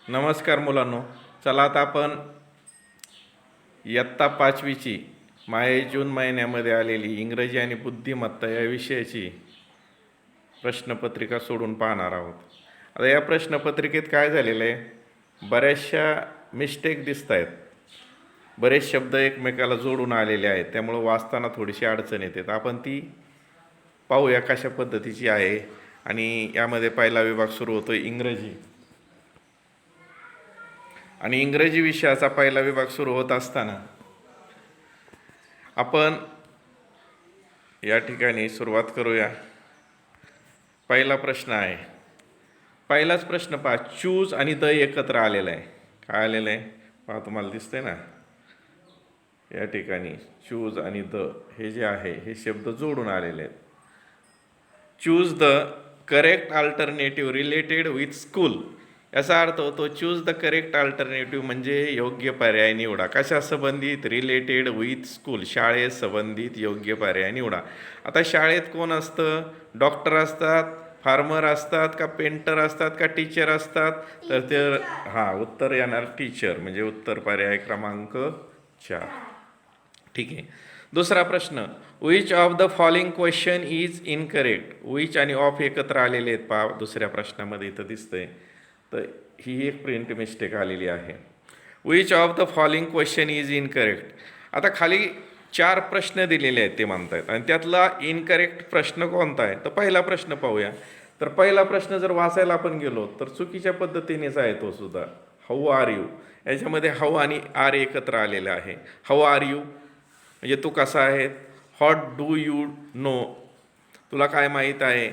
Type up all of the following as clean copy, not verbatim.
नमस्कार मुलांनो. चला आता आपण इयत्ता 5वीची जून महिन्यामध्ये आलेली इंग्रजी आणि बुद्धिमत्ता या विषयाची प्रश्नपत्रिका सोडून पाहणार आहोत. आता या प्रश्नपत्रिकेत काय झालेलं आहे, बऱ्याचशा मिस्टेक दिसत आहेत. बरेच शब्द एकमेकाला जोडून आलेले आहेत, त्यामुळं वाचताना थोडीशी अडचण येते. आपण ती पाहूया कशा पद्धतीची आहे. आणि यामध्ये पहिला विभाग सुरू होतो इंग्रजी. आणि इंग्रजी विषयाचा पहिला विभाग सुरू होत असताना आपण या ठिकाणी सुरुवात करूया. पहिला प्रश्न आहे. पहिलाच प्रश्न पहा, चूज आणि द एकत्र आलेला आहे. काय आलेलं आहे पहा, तुम्हाला दिसतंय ना या ठिकाणी. चूज आणि द हे जे आहे हे शब्द जोडून आलेले आहेत. Choose the correct alternative related with school, याचा अर्थ होतो चूज द करेक्ट अल्टरनेटिव्ह म्हणजे योग्य पर्याय निवडा. कशा संबंधित? रिलेटेड विथ स्कूल, शाळेत संबंधित योग्य पर्याय निवडा. आता शाळेत कोण असतं? डॉक्टर असतात, फार्मर असतात का, पेंटर असतात का, टीचर असतात? तर ते उत्तर येणार टीचर, म्हणजे उत्तर पर्याय क्रमांक 4. ठीक आहे. दुसरा प्रश्न, which of the following question is incorrect. Which आणि ऑफ एकत्र आलेले आहेत पहा दुसऱ्या प्रश्नामध्ये इथं दिसतंय. तर ही एक प्रिंट मिस्टेक आलेली आहे. Which of the following question is incorrect. आता खाली 4 प्रश्न दिलेले आहेत ते म्हणतायत, आणि त्यातला इनकरेक्ट प्रश्न कोणता आहे? तर पहिला प्रश्न पाहूया. तर पहिला प्रश्न जर वाचायला आपण गेलो तर चुकीच्या पद्धतीनेच आहे तो सुद्धा. हाऊ आर यू, याच्यामध्ये हाऊ आणि आर एकत्र आलेलं आहे. हाऊ आर यू म्हणजे तू कसा आहे. व्हॉट डू यू नो, तुला काय माहीत आहे.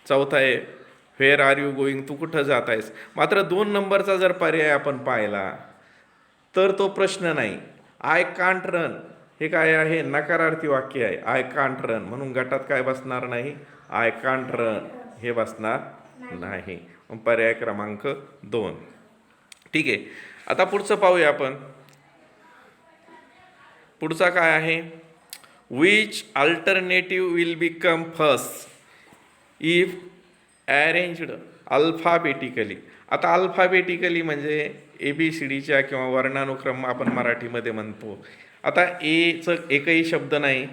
चौथा आहे व्हेअर आर यू गोईंग, तू कुठं जात आहेस. मात्र 2 नंबरचा जर पर्याय आपण पाहिला तर तो प्रश्न नाही. आय कांट रन हे काय आहे? नकारार्थी वाक्य आहे. आय कांट रन, म्हणून गटात काय बसणार नाही? आय कांट रन हे बसणार नाही. पर्याय क्रमांक 2. ठीक आहे. आता पुढचं पाहूया आपण. पुढचा काय आहे? Which alternative will become first if arranged alphabetically. आता अल्फाबेटिकली म्हणजे ABCDच्या किंवा वर्णानुक्रम आपण मराठीमध्ये म्हणतो. आता एचं एकही शब्द नाही,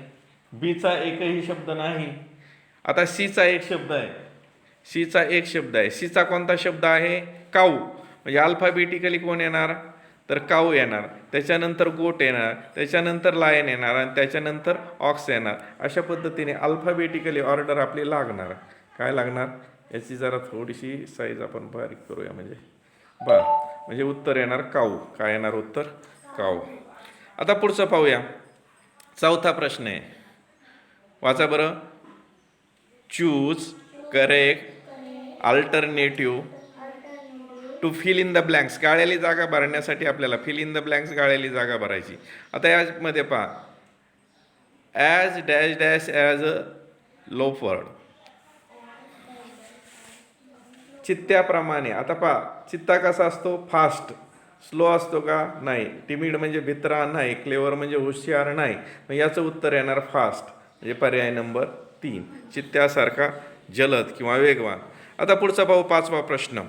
बीचा एकही शब्द नाही. आता सीचा एक शब्द आहे. सीचा एक शब्द आहे. सीचा कोणता शब्द आहे? काऊ. म्हणजे अल्फाबेटिकली कोण येणार? तर काऊ येणार. त्याच्यानंतर गोट येणार, त्याच्यानंतर लायन येणार, आणि त्याच्यानंतर ऑक्स येणार. अशा पद्धतीने अल्फाबेटिकली ऑर्डर आपली लागणार. काय लागणार? याची जरा थोडीशी साईज आपण बारीक करूया, म्हणजे उत्तर येणार काऊ. काय येणार उत्तर? काऊ. आता पुढचं पाहूया. चौथा प्रश्न आहे, वाचा बरं. Choose correct alternative to fill in the blanks. गाळ्याली जागा भरण्यासाठी आपल्याला फिल इन द ब्लँक्स, गाळ्याली जागा भरायची. आता यामध्ये पहा, as dash dash as a leopard, चित्त्याप्रमाणे. आता पहा, चित्ता कसा असतो? फास्ट. स्लो असतो का? नाही. टिमिड म्हणजे भित्रा नाही. क्लेवर म्हणजे हुशार नाही. मग याचं उत्तर येणार फास्ट, म्हणजे पर्याय नंबर 3, चित्त्यासारखा जलद किंवा वेगवान. आता पुढचा पाहू, 5वा प्रश्न.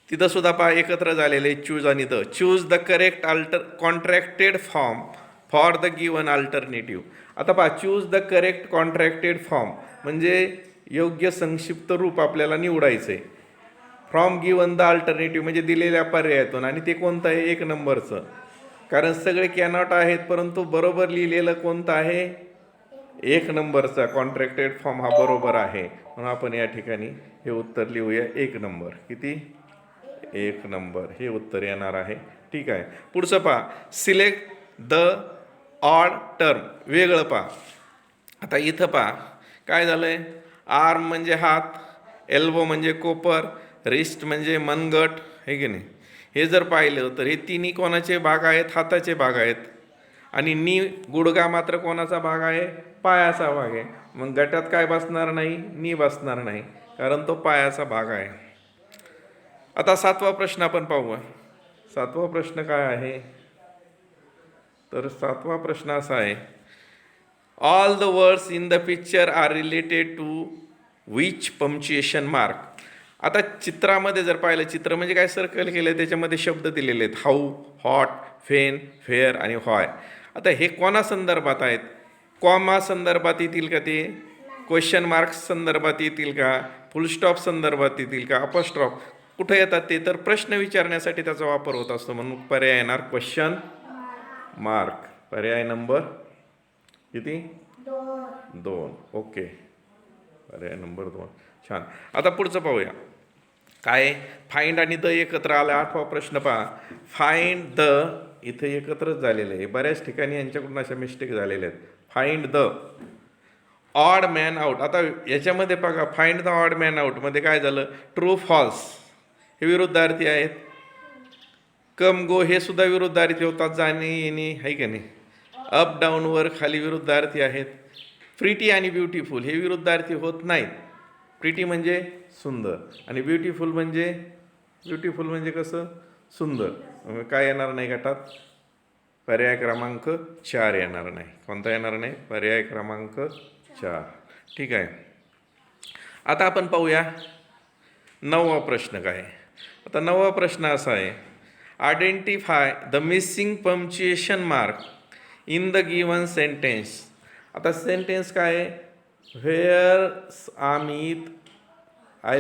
तिथं सुद्धा पहा एकत्र झालेले चूज आणि the. Choose the correct contracted form for the given alternative. आता पहा, choose the correct contracted form म्हणजे योग्य संक्षिप्त रूप आपल्याला निवडायचं आहे. फ्रॉम गिवन द अल्टरनेटिव्ह म्हणजे दिलेल्या पर्यायातून, आणि ते कोणतं आहे? 1 नंबरचं. कारण सगळे कॅनॉट आहेत, परंतु बरोबर लिहिलेलं कोणतं आहे? 1 नंबरचा कॉन्ट्रॅक्टेड फॉर्म हा बरोबर आहे. म्हणून आपण या ठिकाणी हे उत्तर लिहूया 1 नंबर. किती? 1 नंबर हे उत्तर येणार आहे. ठीक आहे. पुढचं पहा, सिलेक्ट द ऑड टर्म. वेगळं पहा. आता इथं पहा काय झालंय. आर्म म्हणजे हात, एल्बो म्हणजे कोपर, रिस्ट म्हणजे मनगट, हे की नाही. हे जर पाहिलं तर हे तिन्ही कोणाचे भाग आहेत? हाताचे भाग आहेत. आणि नी गुडघा मात्र कोणाचा भाग आहे? पायाचा भाग आहे. मग गटात काय बसणार नाही? नी बसणार नाही, कारण तो पायाचा भाग आहे. आता 7वा प्रश्न आपण पाहूया. 7वा प्रश्न काय आहे? तर 7वा प्रश्न असा आहे, all the words in the picture are related to which punctuation mark. आता चित्रामध्ये जर पाहिलं, चित्र म्हणजे काय, सर्कल केलं, त्याच्यामध्ये शब्द दिलेले आहेत, हाऊ, हॉट, फेन, फेअर आणि व्हाय. आता हे कोणा संदर्भात आहेत? कॉमा संदर्भात येतील का ते? क्वेश्चन मार्क्स संदर्भात येतील का? फुल स्टॉप संदर्भात येतील का? अपॉस्ट्रॉफ कुठे येतात ते? तर प्रश्न विचारण्यासाठी त्याचा वापर होत असतो, म्हणून पर्याय येणार क्वेश्चन मार्क. पर्याय नंबर किती? 2. ओके, पर्याय नंबर 2. छान. आता पुढचं पाहूया. काय? फाइंड आणि द एकत्र आलं. 8वा प्रश्न पहा. फाइंड द इथे एकत्रच झालेलं आहे. बऱ्याच ठिकाणी यांच्याकडून अशा मिस्टेक झालेल्या आहेत. Find the odd man out. आता याच्यामध्ये बघा, फाइंड द ऑड मॅन आउटमध्ये काय झालं? ट्रू फॉल्स हे विरुद्धार्थी आहेत. कम गो हे सुद्धा विरुद्धार्थी होतात, जाणे येणे, आहे का नाही? अप डाऊन वर खाली विरुद्धार्थी आहेत. प्रिटी आणि ब्युटिफुल हे विरुद्धार्थी होत नाहीत. प्रिटी म्हणजे सुंदर आणि ब्युटिफुल म्हणजे कसं? सुंदर. काय येणार नाही गटात? पर्याय क्रमांक 4 येणार नाही. कोणता येणार नाही? पर्याय क्रमांक 4. ठीक आहे. आता आपण पाहूया 9वा प्रश्न काय. आता 9वा प्रश्न असा आहे, identify the missing punctuation mark in the given sentence. आता सेंटेन्स काय आहे? Where Amit I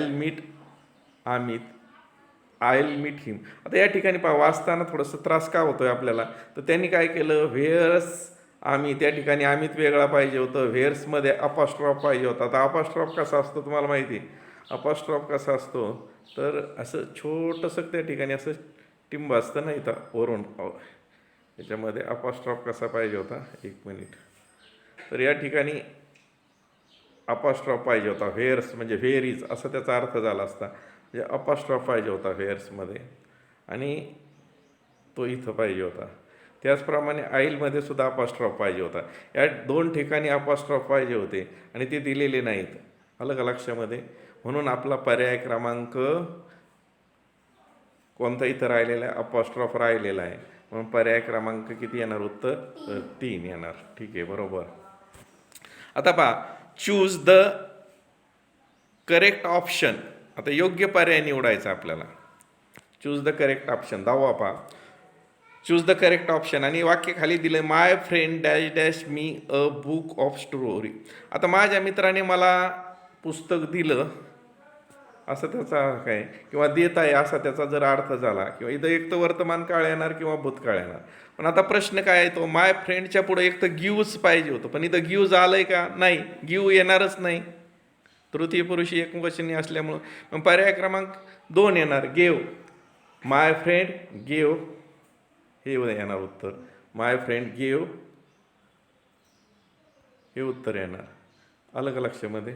will meet him. आता या ठिकाणी पहा, वाचताना थोडंसं त्रास का होतोय आपल्याला, तर त्यांनी काय केलं, व्हेअर्स आम्ही, त्या ठिकाणी अमित वेगळा पाहिजे होतं, व्हेअर्समध्ये अपॉस्ट्रॉफ पाहिजे होता. आता अपॉस्ट्रॉफ कसा असतो तुम्हाला माहिती आहे? अपॉस्ट्रॉफ कसा असतो, तर असं छोटंसं त्या ठिकाणी असं टिंब असतं ना इथं वरून, याच्यामध्ये अपॉस्ट्रॉफ कसा पाहिजे होता? 1 मिनिट. तर या ठिकाणी अपॉस्ट्रॉफ पाहिजे होता. व्हेअर्स म्हणजे व्हेअरीज असा त्याचा अर्थ झाला असता. म्हणजे अपॉस्ट्रॉफ पाहिजे होता व्हेअर्समध्ये आणि तो इथं पाहिजे होता. त्याचप्रमाणे आईलमध्ये सुद्धा अपॉस्ट्रॉफ पाहिजे होता. या 2 ठिकाणी अपॉस्ट्रॉफ पाहिजे होते आणि ते दिलेले नाहीत. आलं का लक्षामध्ये? म्हणून आपला पर्याय क्रमांक कोणता इथं राहिलेला आहे? अपॉस्ट्रॉफ राहिलेला आहे. म्हणून पर्याय क्रमांक किती येणार? उत्तर 3 येणार. ठीक आहे, बरोबर. आता पहा, चूज द करेक्ट ऑप्शन. आता योग्य पर्याय निवडायचा आपल्याला. Choose the correct option. 10वा पहा, चूज द करेक्ट ऑप्शन आणि वाक्य खाली दिलं, my friend dash dash me a book of story. आता माझ्या मित्राने मला पुस्तक दिलं असं त्याचा काय, किंवा देत आहे असा त्याचा जर अर्थ झाला, किंवा इथं एक तर वर्तमान काळ येणार किंवा भूतकाळ येणार. पण आता प्रश्न काय आहे, तो माय फ्रेंडच्या पुढे एक तर गिव्हच पाहिजे होतं, पण इथं गिव्ह झालंय का? नाही, गिव्ह येणारच नाही. तृतीय पुरुषी एकवचनी असल्यामुळं मग पर्याय क्रमांक 2 येणार, गेव. माय फ्रेंड गेव हे येणार उत्तर. माय फ्रेंड गेव हे उत्तर येणार. आलं का लक्षामध्ये?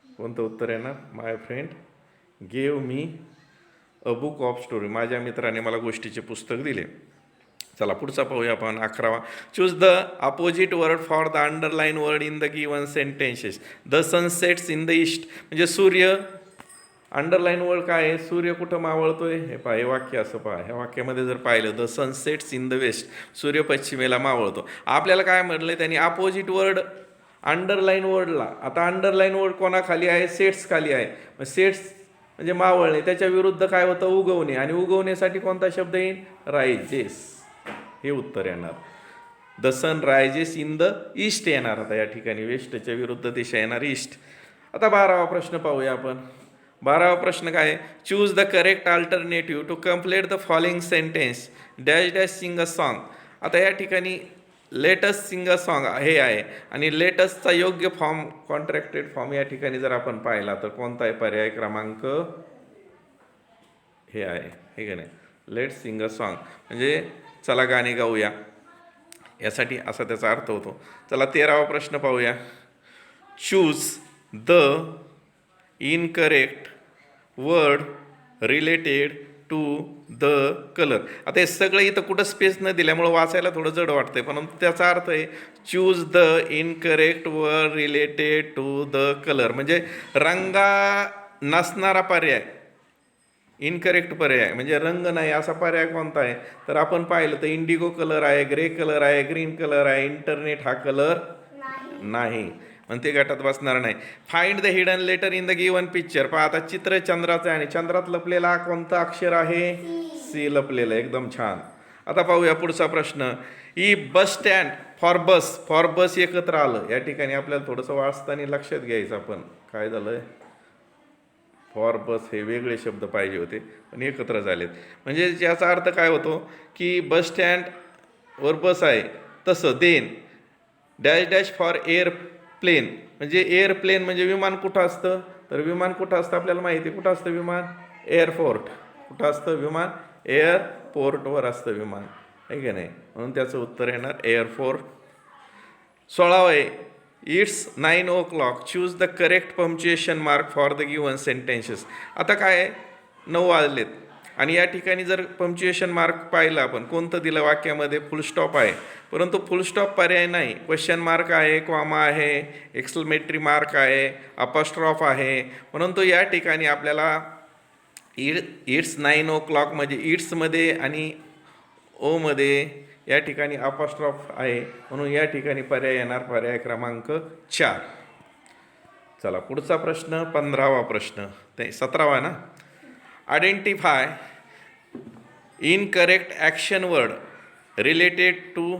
कोणतं उत्तर येणार? My friend gave me a book of story. माझ्या मित्राने मला गोष्टीचे पुस्तक दिले. चला पुढचा पाहूया आपण. 11वा, choose the opposite word for the underline word in the given sentences. The sun sets in the east म्हणजे सूर्य. अंडरलाईन वर्ड काय आहे? सूर्य कुठं मावळतोय? हे पहा, हे वाक्य असं पहा. ह्या वाक्यामध्ये जर पाहिलं, the sun sets in the west, सूर्य पश्चिमेला मावळतो. आपल्याला काय म्हटलं त्यांनी? अपोजिट वर्ड अंडरलाईन वर्डला. आता अंडरलाईन वर्ड कोणाखाली आहे? सेट्स खाली आहे. मग सेट्स म्हणजे मावळणे, त्याच्या विरुद्ध काय होतं? उगवणे. आणि उगवण्यासाठी कोणता शब्द येईल? रायजेस. हे उत्तर येणार. The sun rises in the east येणार. आता या ठिकाणी वेस्टच्या विरुद्ध दिशा येणार ईस्ट. आता 12वा प्रश्न पाहूया आपण. 12वा प्रश्न काय आहे? Choose the correct alternative to complete the following sentence dash dash sing a song. आता या ठिकाणी लेटेस्ट सिंग अ सॉन्ग हे आहे आणि लेटेस्टचा योग्य फॉर्म कॉन्ट्रॅक्टेड फॉर्म या ठिकाणी जर आपण पाहिला तर कोणता आहे? पर्याय क्रमांक हे आहे, हे का नाही? लेट सिंग अ सॉन्ग म्हणजे चला गाणे गाऊया, यासाठी असा त्याचा अर्थ होतो. चला 13वा प्रश्न पाहूया. Choose the incorrect word related to the colour. आता हे सगळं इथं कुठं स्पेस न दिल्यामुळं वाचायला थोडं जड वाटतंय, परंतु त्याचा अर्थ आहे choose the incorrect word related to the colour म्हणजे रंगा नसणारा पर्याय. इनकरेक्ट पर्याय म्हणजे रंग नाही असा पर्याय कोणता आहे? तर आपण पाहिलं तर इंडिगो कलर आहे, ग्रे कलर आहे, ग्रीन कलर आहे, इंटरनेट हा कलर नाही. मग ते गटात बसणार नाही. Find the hidden letter in the given picture. पहा आता चित्र चंद्राचं आहे आणि चंद्रात लपलेला कोणता अक्षर आहे? सी लपलेलं. एकदम छान. आता पाहूया पुढचा प्रश्न. ई बस स्टँड फॉर बस एकत्र आलं. या ठिकाणी आपल्याला थोडंसं वाचताना लक्षात घ्यायचं आपण काय झालं. फॉर बस हे वेगळे शब्द पाहिजे होते पण एकत्र झालेत. म्हणजे याचा अर्थ काय होतो की बस स्टँडवर बस आहे तसं then dash dash for airplane. म्हणजे एअरप्लेन म्हणजे विमान कुठं असतं? तर विमान कुठं असतं आपल्याला माहिती आहे. कुठं असतं विमान? एअरपोर्ट. कुठं असतं विमान? एअरपोर्टवर असतं विमान, आहे की नाही? म्हणून त्याचं उत्तर येणार एअरपोर्ट. 16 आहे. It's 9 o'clock. Choose the correct punctuation mark for the given sentences. आता काय आहे? 9 वाजलेत आणि या ठिकाणी जर पंक्च्युएशन मार्क पाहिलं आपण कोणतं दिलं वाक्यामध्ये? फुल स्टॉप आहे. परंतु फुल स्टॉप पर्याय नाही. क्वेश्चन मार्क आहे, कॉमा आहे, एक्सक्लेमेटरी मार्क आहे, अपॉस्ट्रॉफ आहे. परंतु या ठिकाणी आपल्याला इट्स 9 o'clock म्हणजे इट्समध्ये आणि ओमध्ये या ठिकाणी अपॉस्ट्रॉफ आहे म्हणून या ठिकाणी पर्याय येणार पर्याय क्रमांक 4. चला पुढचा प्रश्न 15वा प्रश्न. ते 17वा ना. Identify incorrect action word related to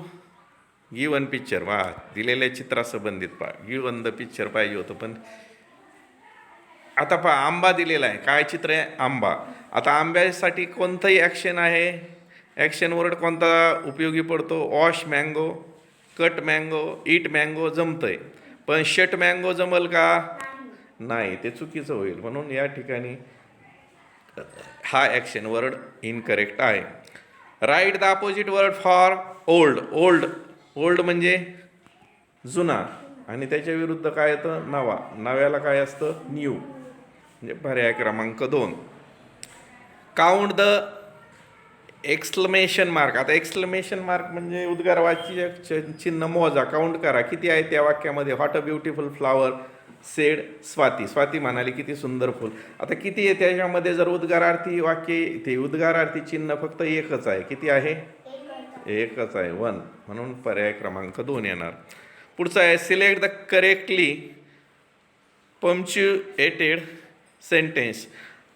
given picture. वा, दिलेल्या चित्रासंबंधित पहा. गिवन द पिक्चर पाहिजे होतं पण आता पहा आंबा दिलेला आहे. काय चित्र आहे? आंबा. आता आंब्यासाठी कोणतंही ॲक्शन आहे? ॲक्शन वर्ड कोणता उपयोगी पडतो? वॉश मँगो, कट मँगो, ईट मँगो जमतं आहे. पण शट मँगो जमल का? नाही, ते चुकीचं होईल. म्हणून या ठिकाणी हा ॲक्शन वर्ड इनकरेक्ट आहे. Write the opposite word for old. Old म्हणजे जुना आणि त्याच्या विरुद्ध काय येतं? नवा. नव्याला काय असतं? न्यू. म्हणजे पर्याय क्रमांक 2. Count the exclamation mark. आता एक्सक्लेमेशन मार्क म्हणजे उद्गारवाची चिन्ह मोजा, काउंट करा किती आहे त्या वाक्यामध्ये. What a beautiful flower sed Swati. Swati म्हणाली किती सुंदर फुल. आता किती आहे त्याच्यामध्ये? जर उद्गारार्थी वाक्य ते उद्गारार्थी चिन्ह फक्त एकच आहे. किती आहे? एकच आहे, 1. म्हणून पर्याय क्रमांक 2 येणार. पुढचा आहे select the correctly punctuated sentence.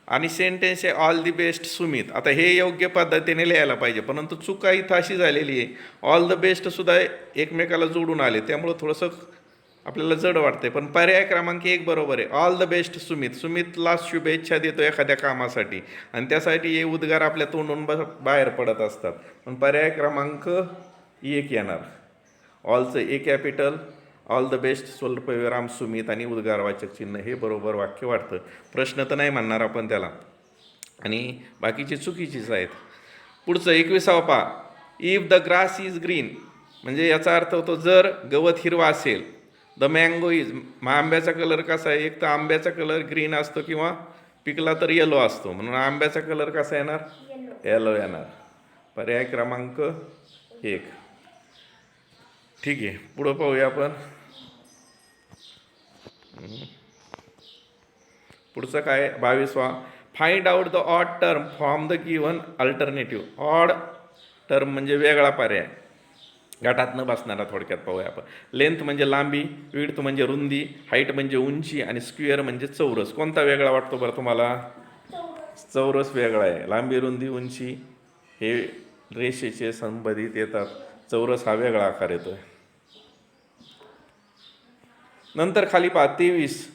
आणि सेंटेन्स आहे ऑल दी बेस्ट सुमित. आता हे योग्य पद्धतीने लिहायला पाहिजे परंतु चुका इथं अशी झालेली आहे. ऑल द बेस्टसुद्धा एकमेकाला जोडून आले त्यामुळं थोडंसं आपल्याला जड वाटते. पण पर्याय क्रमांक 1 बरोबर आहे. All the best Sumit. सुमितला शुभेच्छा देतो एखाद्या कामासाठी आणि त्यासाठी हे उद्गार आपल्या तोंडून बाहेर पडत असतात. पण पर्याय क्रमांक 1 येणार. ऑलचं ए कॅपिटल, ऑल द बेस्ट, स्वल्पविराम, सुमित आणि उद्गारवाचक चिन्ह हे बरोबर वाक्य वाटतं. प्रश्न तर नाही म्हणणार आपण त्याला आणि बाकीची चुकीचीच आहेत. पुढचं 21वा पहा. If the grass is green म्हणजे याचा अर्थ होतो जर गवत हिरवा असेल. द मँगो इज, मग आंब्याचा कलर कसा आहे? एक तर आंब्याचा कलर ग्रीन असतो किंवा पिकला तर येलो असतो. म्हणून आंब्याचा कलर कसा येणार? येलो येणार. पर्याय क्रमांक 1. ठीक आहे, पुढं पाहूया आपण. पुढचं काय? 22वा. Find out the odd term from the given alternative. Odd term म्हणजे वेगळा पर्याय, गटात न बसणारा. थोडक्यात पाहूया आपण. लेंथ म्हणजे लांबी, विड्थ म्हणजे रुंदी, हाईट म्हणजे उंची आणि स्क्वेअर म्हणजे चौरस. कोणता वेगळा वाटतो बरं तुम्हाला? चौरस वेगळा आहे. लांबी, रुंदी, उंची हे रेषेचे संबंधित येतात. चौरस हा वेगळा आकार येतो. नंतर खाली पहा 23.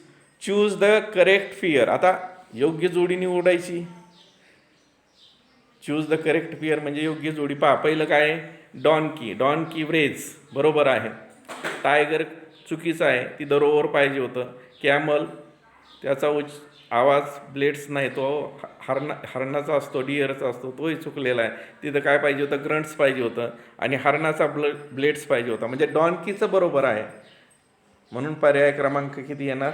Choose the correct fear. आता योग्य जोडी निवडायची. चूज द करेक्ट फिअर म्हणजे योग्य जोडी. पहा पहिलं काय? डॉनकी. डॉनकी व्रेज बरोबर आहे. टायगर चुकीचं आहे, ती दरोवर पाहिजे होतं. कॅमल त्याचा आवाज ब्लेड्स नाही, तो हरणाचा असतो, डिअरचा असतो, तोही चुकलेला आहे. तिथं काय पाहिजे होतं? ग्रंट्स पाहिजे होतं आणि हरणाचा ब्लेड्स पाहिजे होता. म्हणजे डॉनकीचं बरोबर आहे म्हणून पर्याय क्रमांक किती येणार?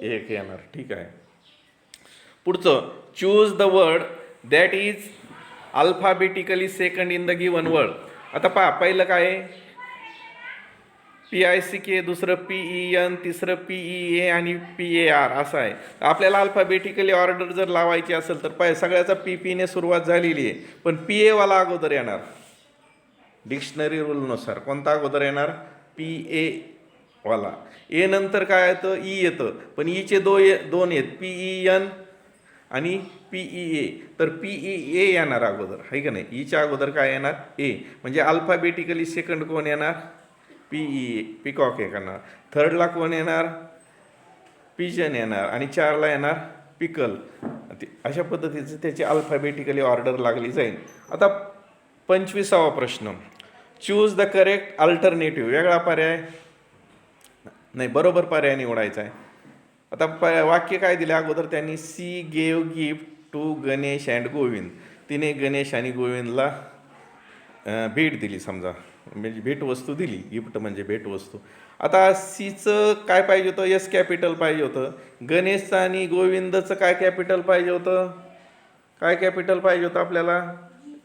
1 येणार. ठीक आहे. पुढचं choose the word that is alphabetically second in the given word. आता पहा पहिलं काय आहे? PICK, दुसरं PEN, तिसरं PEA आणि PAR असं आहे. आपल्याला अल्फाबेटिकली ऑर्डर जर लावायची असेल तर सगळ्याचा PP ने सुरुवात झालेली आहे पण PA वाला अगोदर येणार. डिक्शनरी रूलनुसार कोणता अगोदर येणार? PA वाला. ए नंतर काय येतं, ई येतं, पण ईचे दोन आहेत, PEN आणि PEA. तर PEA येणार अगोदर, आहे का नाही. ईच्या अगोदर काय येणार, ए. म्हणजे अल्फाबेटिकली सेकंड कोण येणार, PEA, पिकॉक येणार. थर्डला कोण येणार, पिजन येणार. आणि 4ला येणार पिकल. अशा पद्धतीचं त्याची अल्फाबेटिकली ऑर्डर लागली जाईल. आता 25वा प्रश्न, चूज द करेक्ट अल्टरनेटिव्ह. वेगळा पर्याय नाही, बरोबर पर्याय निवडायचा आहे. आता वाक्य काय दिले अगोदर त्यांनी, she gave gift to Ganesh and Govind. तिने गणेश आणि गोविंदला भेट दिली, समजा म्हणजे भेटवस्तू दिली. गिफ्ट म्हणजे भेटवस्तू. आता सीचं काय पाहिजे होतं, एस कॅपिटल पाहिजे होतं. गणेशचं आणि गोविंदचं काय कॅपिटल पाहिजे होतं, काय कॅपिटल पाहिजे होतं आपल्याला,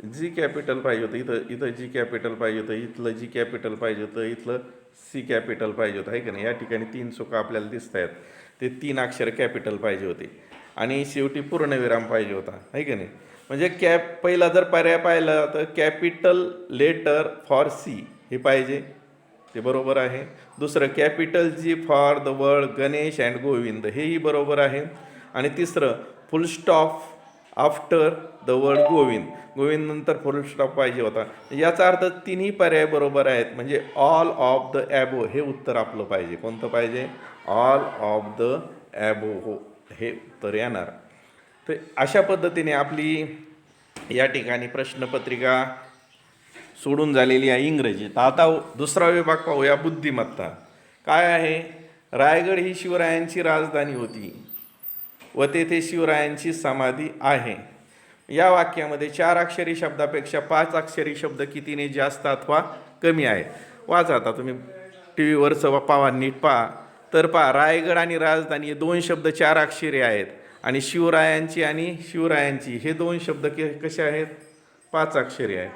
जी कॅपिटल पाहिजे होतं. इथं जी कॅपिटल पाहिजे होतं, इथलं जी कॅपिटल पाहिजे होतं, इथलं सी कॅपिटल पाहिजे होतं, आहे का नाही. या ठिकाणी 3 चुका आपल्याला दिसत आहेत. ते 3 अक्षर कॅपिटल पाहिजे होते आणि शेवटी पूर्णविराम पाहिजे होता, आहे का नाही. म्हणजे पहिला जर पर्याय पाहिला तर कॅपिटल लेटर फॉर सी हे पाहिजे, ते बरोबर आहे. दुसरं capital G for the word Ganesh and Govind, हेही बरोबर आहे. आणि तिसरं full stop after the word Govind, Govind नंतर फुल स्टॉप पाहिजे होता. याचा अर्थ तिन्ही पर्याय बरोबर आहेत. म्हणजे ऑल ऑफ द ॲबो हे उत्तर आपलं पाहिजे. कोणतं पाहिजे, ऑल ऑफ द ॲबो हो हे उत्तर येणार. तर अशा पद्धतीने आपली या ठिकाणी प्रश्नपत्रिका सोडून झालेली आहे इंग्रजीत. आता दुसरा विभाग पाहूया, बुद्धिमत्ता. काय आहे, रायगड ही शिवरायांची राजधानी होती व तेथे शिवरायांची समाधी आहे. या वाक्यामध्ये 4 अक्षरी शब्दापेक्षा 5 अक्षरी शब्द कितीने जास्त अथवा कमी आहे. वाचा आता तुम्ही TV वरचं पाहा, नीट पहा. तर पहा, रायगड आणि राजधानी हे 2 शब्द 4 अक्षरी आहेत आणि शिवरायांची आणि शिवरायांची हे 2 शब्द कसे आहेत, 5 अक्षरी आहेत.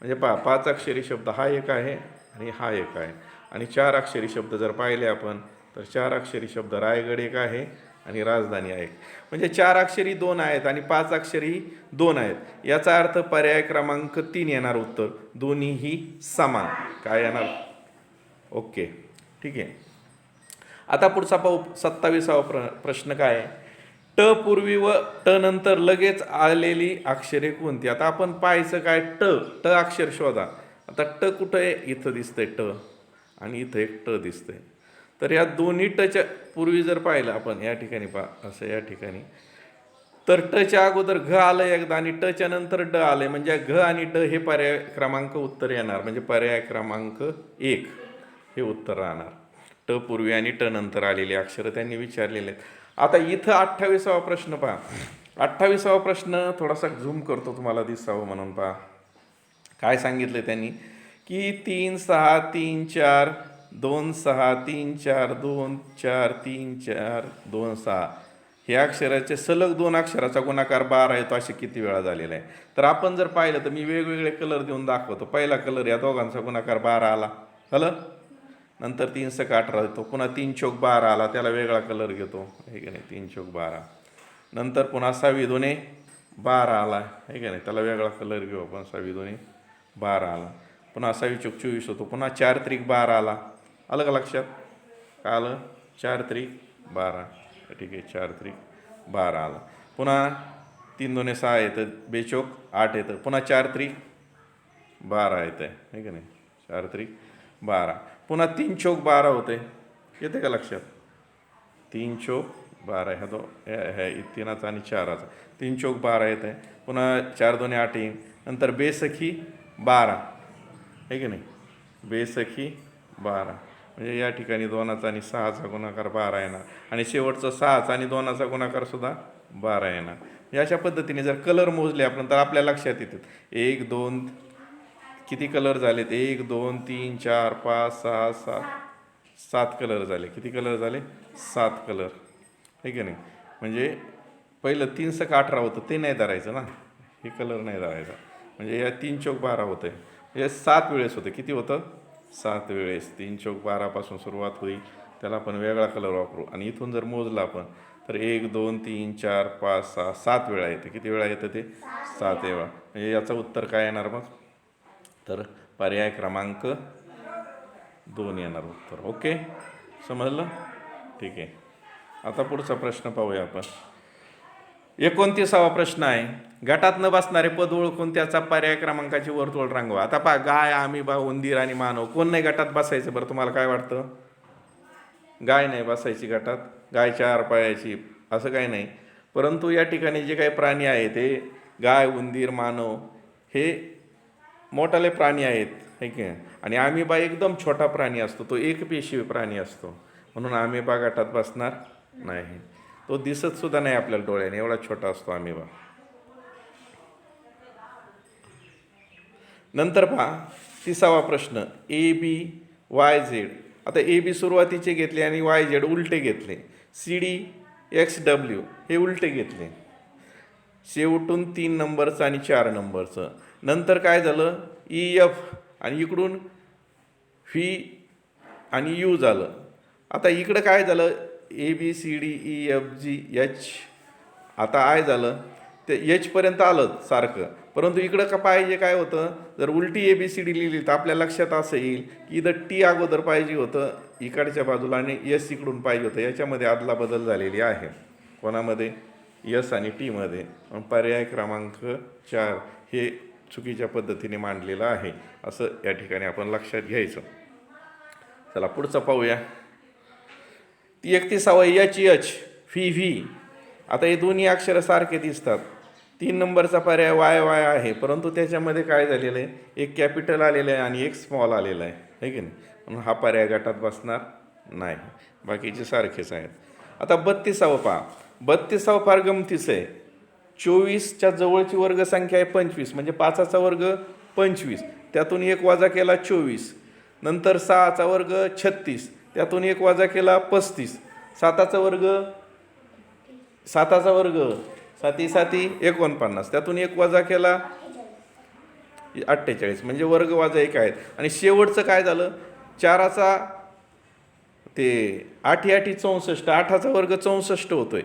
म्हणजे पहा, 5 अक्षरी शब्द हा एक आहे आणि हा एक आहे. आणि 4 अक्षरी शब्द जर पाहिले आपण तर 4 अक्षरी शब्द रायगड एक आहे आणि राजधानी आहे. म्हणजे 4 अक्षरी 2 आहेत आणि 5 अक्षरी 2 आहेत. याचा अर्थ पर्याय क्रमांक 3 येणार उत्तर, दोन्हीही समान. काय येणार, ओके ठीक आहे. आता पुढचा पाहू, 27वा प्रश्न काय आहे, ट पूर्वी व ट नंतर लगेच आलेली अक्षरे कोणती. आता आपण पाहायचं काय, ट अक्षर शोधा. आता ट कुठं आहे, इथं दिसतंय ट आणि इथं एक ट दिसतंय. तर या दोन्ही टच्या पूर्वी जर पाहिलं आपण या ठिकाणी पहा, असं या ठिकाणी, तर टच्या अगोदर घ आलं एकदा आणि टच्या नंतर ड आलंय. म्हणजे घ आणि ड हे पर्याय क्रमांक उत्तर येणार. म्हणजे पर्याय क्रमांक 1 हे उत्तर राहणार. ट पूर्वी आणि ट नंतर आलेली अक्षरं त्यांनी विचारलेले आहेत. आता इथं 28वा प्रश्न पहा. 28वा प्रश्न थोडासा झूम करतो तुम्हाला दिसावं म्हणून पहा. काय सांगितलं त्यांनी की 3 6 3 4 2 6 3 4 2 4 3 4 2 6 हे अक्षराचे सलग 2 अक्षराचा गुणाकार 12 येतो. असे किती वेळा झालेला आहे. तर आपण जर पाहिलं तर मी वेगवेगळे कलर देऊन दाखवतो. पहिला कलर या दोघांचा गुणाकार 12 आला, झालं. नंतर 3 6 18 येतो. पुन्हा 3 चौक 12 आला, त्याला वेगळा कलर घेतो, हे की नाही, 3 चौक 12. नंतर पुन्हा 6 2 12 आला, हे की नाही, त्याला वेगळा कलर घेऊ आपण. 6 2 12 आला. पुन्हा 6 चौक 24 होतो. पुन्हा 4 त्रिक 12 आला. आलं का लक्षात, काय आलं, 4 त्रिक 12, ठीक आहे, 4 त्रिक 12 आला. पुन्हा 3 2 6 येतं, बेचोक 8 येतं. पुन्हा 4 त्रिक 12 येतं, आहे का नाही, 4 त्रिक 12. पुन्हा 3 चौक 12 होते, येते का लक्षात, 3 चौक 12 ह्या 3चा आणि 4चा 3 चौक 12 येत आहे. पुन्हा 4 2 8 येईल. नंतर बेसखी 12, आहे की नाही, बेसखी 12. म्हणजे या ठिकाणी 2चा आणि 6चा गुणाकार 12 येणार आणि शेवटचं 6चा आणि 2चा गुणाकार सुद्धा 12 येणार. या अशा पद्धतीने जर कलर मोजले आपण तर आपल्या लक्षात येतात. 1 2 किती कलर झालेत, 1 2 3 4 5 6 7 7 कलर झाले. किती कलर झाले, 7 कलर, आहे की नाही. म्हणजे पहिलं 3 6 18 होतं, ते नाही धरायचं ना, हे कलर नाही धरायचा. म्हणजे या 3 चौक 12 होते, हे 7 वेळेस होते. किती होतं, 7 वेळेस. 3 चौक 12 पासून सुरुवात होईल, त्याला आपण वेगळा कलर वापरू आणि इथून जर मोजलं आपण तर 1 2 3 4 5 6 7 वेळा येते. किती वेळा येतं ते, 7 वेळा. म्हणजे याचं उत्तर काय येणार मग, तर पर्याय क्रमांक 2 येणार उत्तर. ओके. समजलं? ठीक आहे. आता पुढचा प्रश्न पाहूया आपण. 29वा प्रश्न आहे. गटात न बसणारे पद ओळखून त्याचा पर्याय क्रमांकाची वर्तुळ रांगवा. आता पहा, गाय, अमिबा, उंदीर आणि मानव कोण नाही गटात बसायचं बरं? तुम्हाला काय वाटतं? गाय नाही बसायची गटात, गाय 4 पायाची असं काही नाही. परंतु या ठिकाणी जे काही प्राणी आहे ते गाय, उंदीर, मानव हे मोठाले प्राणी आहेत, है की नाही? आणि अमिबा एकदम छोटा प्राणी असतो, तो एकपेशीय प्राणी असतो, म्हणून अमिबा गटात बसणार नाही. तो दिसत सुद्धा नाही आपल्याला डोळ्याने, एवढा छोटा असतो अमिबा. नंतर पहा 30वा प्रश्न. ABYZ. आता AB सुरुवातीचे घेतले आणि YZ उलटे घेतले. CDXW हे उलटे घेतले. शेवटून 3 नंबरचं आणि 4 नंबरचं. नंतर काय झालं? EF आणि इकडून V आणि U झालं. आता इकडं काय झालं? ABCDEFGH. आता I झालं ते H पर्यंत आलं सारखं, परंतु इकडं का पाहिजे काय होतं? जर उलटी ABCD लिहिली तर आपल्या लक्षात असं येईल की इथं T अगोदर पाहिजे होतं इकडच्या बाजूला आणि S इकडून पाहिजे होतं. याच्यामध्ये आदला बदल झालेली आहे. कोणामध्ये? S आणि T मध्ये. पर्याय क्रमांक 4 हे चुकीच्या पद्धतीने मांडलेलं आहे, असं या ठिकाणी आपण लक्षात घ्यायचं. चला पुढचं पाहूया. 31वा HH VV. आता हे दोन्ही अक्षर सारखे दिसतात. 3 नंबरचा पर्याय YY आहे, परंतु त्याच्यामध्ये काय झालेलं आहे? एक कॅपिटल आलेलं आहे आणि एक स्मॉल आलेला आहे, है की नाही? म्हणून हा पर्याय गटात बसणार नाही, बाकीचे सारखेच आहेत. आता 32वा पहा. 32वा फार गमतीचं आहे. 24च्या जवळची वर्गसंख्या आहे 25, म्हणजे 5चा वर्ग 25, त्यातून 1 वजा केला 24. नंतर 6चा वर्ग 36, त्यातून 1 वजा केला 35. 7चा वर्ग 7 49, त्यातून 1 वजा केला 48, म्हणजे वर्ग वजा 1 आहेत. आणि शेवटचं काय झालं? 4चा ते 8 64, 8चा वर्ग 64 होतोय,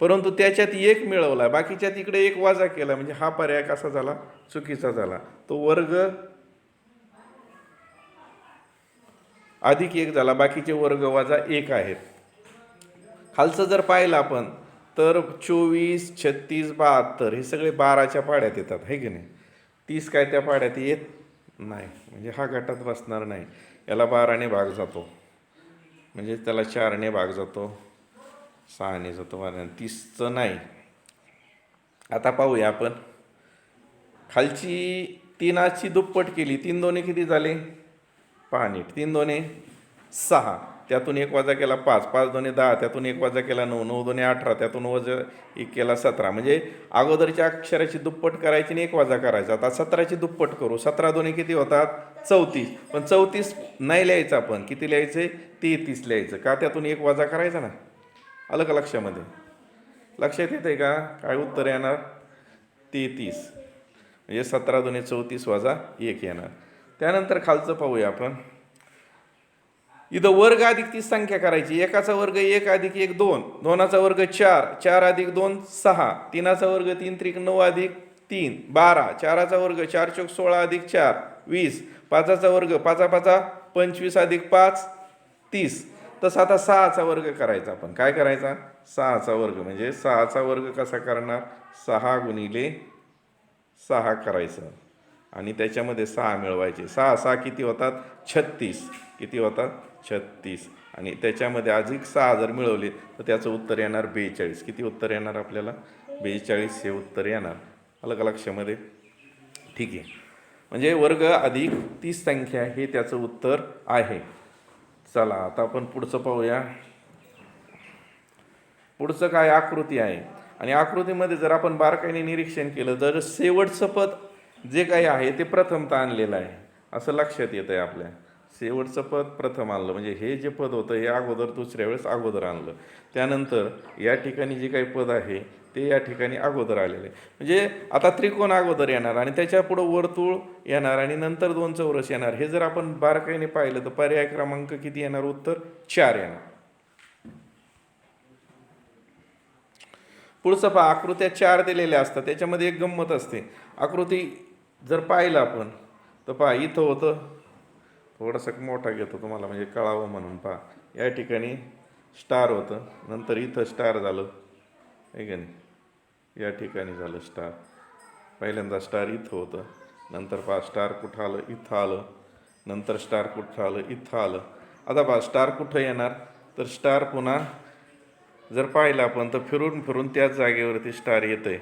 परंतु त्याच्यात 1 मिळवला, बाकीच्यात इकडे 1 वजा केला, म्हणजे हा पर्याय कसा झाला? चुकीचा झाला. तो वर्ग अधिक 1 झाला, बाकीचे वर्ग वजा 1 आहेत. खालचं जर पाहिलं आपण तर 24, 36, 72 हे सगळे 12च्या पाड्यात येतात, है की नाही? 30 काय त्या पाड्यात येत नाही, म्हणजे हा गटात बसणार नाही. याला 12ने भाग जातो, म्हणजे त्याला 4ने भाग जातो, 6ने जातो, 30चं नाही. आता पाहूया आपण. खालची 3ची दुप्पट केली, 3 दोन्ही किती झाले? 5. 3 दोन्ही 6, त्यातून 1 वजा केला 5, 5 दोन्ही 10, त्यातून 1 वजा केला 9, 9 दोन्ही 18, त्यातून वजा 1 केला 17, म्हणजे अगोदरच्या अक्षराची दुप्पट करायची आणि 1 वजा करायचा. आता 17ची दुप्पट करू. 17 दोन्ही किती होतात? 34, पण 34 नाही लिहायचं आपण, किती लिहायचे? 33 लिहायचं. का? त्यातून 1 वजा करायचा ना. आलं का लक्षामध्ये? लक्षात येते का? काय उत्तर येणार? 33, म्हणजे 17 दोन्ही 34 वजा 1 येणार. त्यानंतर खालचं पाहूया आपण. इथं वर्ग अधिक 30 संख्या करायची. 1चा वर्ग 1 अधिक 1 2, 2चा वर्ग 4, 4 अधिक 2 6, 3चा वर्ग 3 त्रिक 9 अधिक 3 12, 4चा वर्ग 4 चौक 16 अधिक 4 20, 5चा वर्ग 5 5 25 अधिक 5 30. तसं आता 6चा वर्ग करायचा आपण. काय करायचा? 6चा वर्ग, म्हणजे 6चा वर्ग कसा करणार? 6 गुणिले 6 करायचं आणि त्याच्यामध्ये 6 मिळवायचे. 6 6 किती होतात? 36. किती होतात? 36. आणि त्याच्यामध्ये अधिक 6 जर मिळवले तर त्याचं उत्तर येणार 42. किती उत्तर येणार आपल्याला? 42 हे उत्तर येणार. आलं का लक्षामध्ये? ठीक आहे, म्हणजे वर्ग अधिक 30 संख्या हे त्याचं उत्तर आहे. चला आता आपण पुढचं पाहूया. पुढचं काय? आकृती आहे. आणि आकृतीमध्ये जर आपण बारकाईने निरीक्षण केलं तर शेवटचं पद जे काही आहे ते प्रथमतः आणलेलं आहे, असं लक्षात येतं आहे आपल्या. शेवटचं पद प्रथम आणलं, म्हणजे हे जे पद होतं हे अगोदर दुसऱ्या वेळेस अगोदर आणलं. त्यानंतर या ठिकाणी जे काही पद आहे ते या ठिकाणी अगोदर आलेलं आहे. म्हणजे आता त्रिकोण अगोदर येणार आणि त्याच्या पुढं वर्तुळ येणार आणि नंतर 2 चौरस येणार. हे जर आपण बारकाईने पाहिलं तर पर्याय क्रमांक किती येणार? उत्तर 4 येणार. पुढचं पहा. आकृत्या 4 दिलेल्या असतात, त्याच्यामध्ये एक गंमत असते. आकृती जर पाहिलं आपण तर पहा, इथं होतं, थोडासा मोठा घेतो तुम्हाला म्हणजे कळावं म्हणून. पहा, या ठिकाणी स्टार होतं, नंतर इथं स्टार झालं आहे का नाही, या ठिकाणी झालं स्टार, पहिल्यांदा स्टार इथं होतं, नंतर पहा स्टार कुठं आलं, इथं आलं, नंतर स्टार कुठं आलं, इथं आलं. आता पहा स्टार कुठं येणार, तर स्टार पुन्हा जर पाहिलं आपण तर फिरून फिरून त्याच जागेवरती स्टार येतं आहे.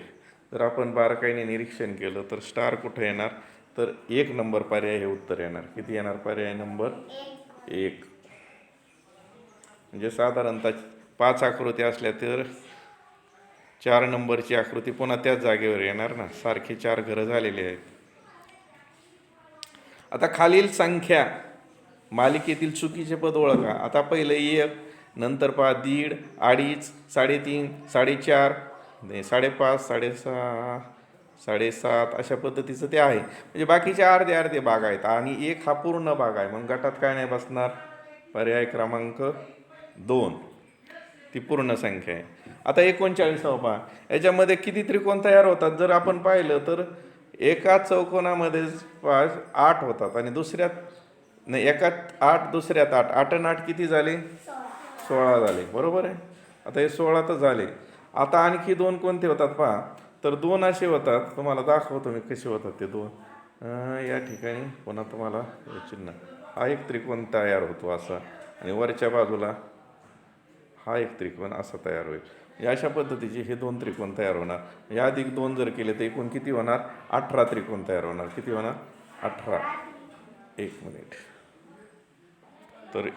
जर आपण बारकाईने निरीक्षण केलं तर स्टार कुठं येणार, तर 1 नंबर पर्याय हे उत्तर येणार. किती येणार, पर्याय नंबर 1. म्हणजे साधारणतः 5 आकृती असल्या तर 4 नंबरची आकृती पुन्हा त्याच जागेवर येणार ना, सारखे 4 घरं झालेली आहेत. आता खालील संख्या मालिकेतील चुकीचे पद ओळखा. आता पहिलं 1, नंतर पहा 1.5, 2.5, 3.5, 4.5, 5.5, 6.5, 7.5 अशा पद्धतीचं ते आहे. म्हणजे बाकीचे अर्धे अर्धे भाग आहेत आणि 1 हा पूर्ण भाग आहे. मग गटात काय नाही बसणार, पर्याय क्रमांक 2 ती पूर्ण संख्या आहे. आता 39 पहा, याच्यामध्ये किती त्रिकोण तयार होतात. जर आपण पाहिलं तर एका चौकोनामध्ये 8 होतात आणि दुसऱ्यात नाही, एकात 8, दुसऱ्यात 8, 8 आणि 8 किती झाले, 16 झाले, बरोबर आहे. आता हे 16 तर झाले. आता आणखी 2 कोणते होतात पहा, तर 2 असे होतात, तुम्हाला दाखवतो मी कसे होतात ते 2. या ठिकाणी पुन्हा तुम्हाला चिन्ह, हा एक त्रिकोण तयार होतो असा आणि वरच्या बाजूला हा एक त्रिकोण असा तयार होईल. या अशा पद्धतीचे हे 2 त्रिकोण तयार होणार. या अधिक 2 जर केले तर एकूण किती होणार, 18 त्रिकोण तयार होणार. किती होणार, 18. 1 मिनिट, तर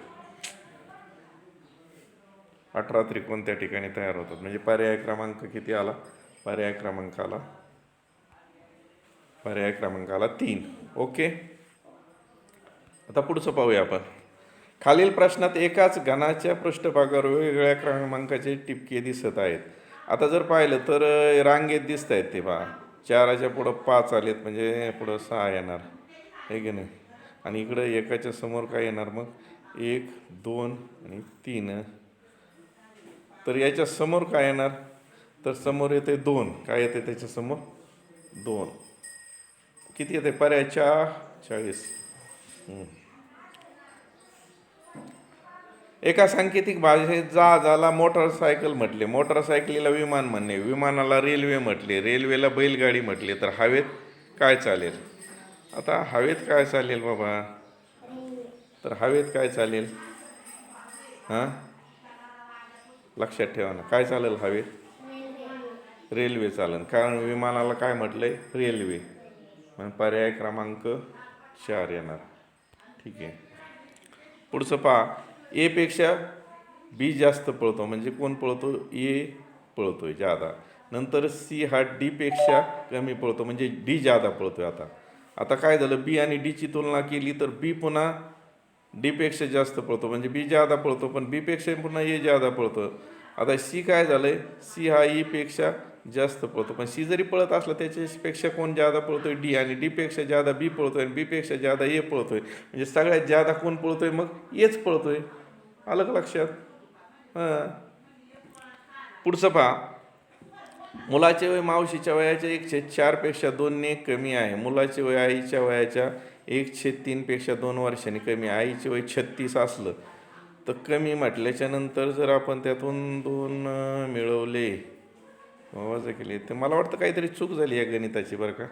18 त्रिकोण त्या ठिकाणी तयार होतात. म्हणजे पर्याय क्रमांक किती आला, पर्याय क्रमांकाला 3. ओके. आता पुढचं पाहूया आपण. खालील प्रश्नात एकाच घनाच्या पृष्ठभागावर वेगवेगळ्या क्रमांकाचे टिपके दिसत आहेत. आता जर पाहिलं तर रांगेत दिसत आहेत ते पहा, 4च्या पुढं 5 आलेत म्हणजे पुढं 6 येणार आहे की नाही, आणि इकडं एकाच्या समोर काय येणार, मग 1, 2 आणि 3. तर याच्या समोर काय येणार, तर समोर येते 2. काय येते त्याच्या समोर, 2. किती येते, पर्याय 40. एका सांकेतिक भाषेत जहाजाला मोटरसायकल म्हटले, मोटरसायकलीला विमान म्हणणे, विमानाला रेल्वे म्हटले, रेल्वेला बैलगाडी म्हटले, तर हवेत काय चालेल. आता हवेत काय चालेल बाबा, तर हवेत काय चालेल, हां लक्षात ठेवा ना, काय चालेल हवेत, रेल्वे चालेल. कारण विमानाला काय म्हटलंय, रेल्वे. मग पर्याय क्रमांक 4 येणार. ठीक आहे. पुढचं पहा, ए पेक्षा बी जास्त पळतो, म्हणजे कोण पळतो, ए पळतोय जादा. नंतर सी हा डी पेक्षा कमी पळतो, म्हणजे डी जादा पळतोय. आता काय झालं, बी आणि डीची तुलना केली तर बी पुन्हा डी पेक्षा जास्त पळतो, म्हणजे बी जादा पळतो, पण बी पेक्षा पुन्हा ए जादा पळतो. आता सी काय झालंय, सी हा ई पेक्षा जास्त पळतो, पण सी जरी पळत असला त्याच्यापेक्षा कोण जादा पळतोय, डी, आणि डी पेक्षा जादा बी पळतोय आणि बी पेक्षा जादा ए पळतोय. म्हणजे सगळ्यात जादा कोण पळतोय, मग एच पळतोय. आलं का लक्षात. हां. पुढचं पहा, मुलाचे वय मावशीच्या वयाच्या 1/4 पेक्षा 2 कमी आहे. मुलाचे वय आईच्या वयाच्या 1/3 पेक्षा 2 वर्षांनी कमी आहे. आईचे वय 36 असलं तर कमी म्हटल्याच्या नंतर जर आपण त्यातून 2 मिळवले, वजा केले, तर मला वाटतं काहीतरी चूक झाली या गणिताची बरं का.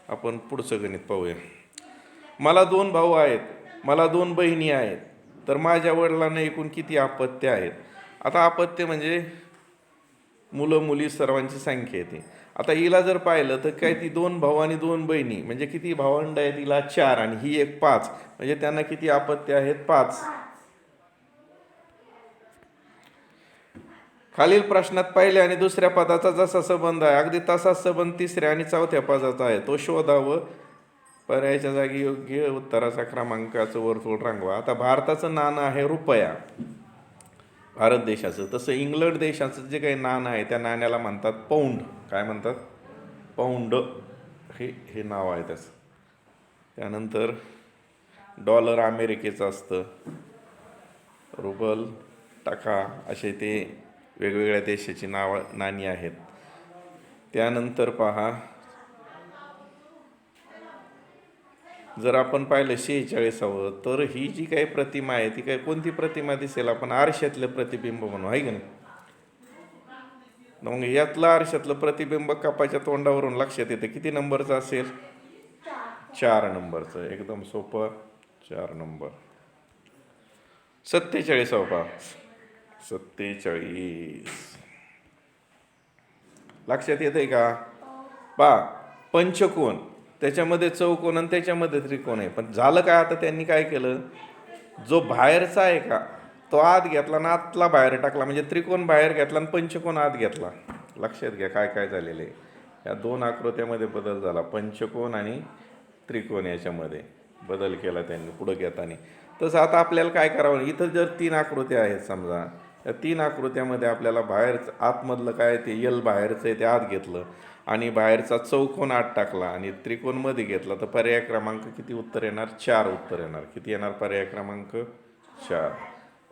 आपण पुढचं गणित पाहूया. मला 2 भाऊ आहेत, मला 2 बहिणी आहेत, तर माझ्या वडिलांना एकूण किती अपत्य आहेत. आता अपत्य म्हणजे मुलं मुली सर्वांची संख्या येते. आता हिला जर पाहिलं तर काय, ती 2 भाऊ आणि 2 बहिणी, म्हणजे किती भावंड आहेत, हिला 4 आणि ही एक 5, म्हणजे त्यांना किती अपत्य आहेत, 5. खालील प्रश्नात पहिल्या आणि दुसऱ्या पदाचा जसा संबंध आहे अगदी तसाच संबंध तिसऱ्या आणि चौथ्या पदाचा आहे, तो शोधा व पर्यायाच्या जागी योग्य उत्तराचा क्रमांकाचं वर्तुळ रंगवा. आता भारताचं नाणं आहे रुपया, भारत देशाचं. तसं इंग्लंड देशाचं जे काही नाणं आहे त्या नाण्याला म्हणतात पौंड. काय म्हणतात, पौंड, हे नाव आहे त्याचं. त्यानंतर डॉलर अमेरिकेचं असतं, रुबल, टाका, असे ते वेगवेगळ्या देशाची नाणी आहेत. त्यानंतर पहा, जर आपण पाहिलं 46व, तर ही जी काही प्रतिमा आहे ती काय कोणती प्रतिमा दिसेल? आपण आरशातलं प्रतिबिंब म्हणू, आहे की नाही? मग यातलं आरशातलं प्रतिबिंब कपाच्या तोंडावरून लक्षात येतं किती नंबरचं असेल? 4 नंबरचं. एकदम सोपं, 4 नंबर. 47वा पहा, 47 लक्षात येतंय का? पहा, पंचकोन, त्याच्यामध्ये चौकोन आणि त्याच्यामध्ये त्रिकोण आहे. पण झालं काय, आता त्यांनी काय केलं, जो बाहेरचा आहे का तो आत घेतला आणि आतला बाहेर टाकला, म्हणजे त्रिकोण बाहेर घेतला आणि पंचकोन आत घेतला. लक्षात घ्या काय काय झालेलं आहे. या 2 आकृत्यामध्ये बदल झाला, पंचकोन आणि त्रिकोण याच्यामध्ये बदल केला त्यांनी पुढं घेताना. तसं आता आपल्याला काय करावं, इथं जर 3 आकृत्या आहेत समजा, त्या 3 आकृत्यामध्ये आपल्याला बाहेरचं आतमधलं काय ते यल बाहेरचं आहे ते आत घेतलं आणि बाहेरचा चौकोन आत टाकला आणि त्रिकोणमध्ये घेतला, तर पर्याय क्रमांक किती उत्तर येणार? 4 उत्तर येणार. किती येणार? पर्याय क्रमांक 4.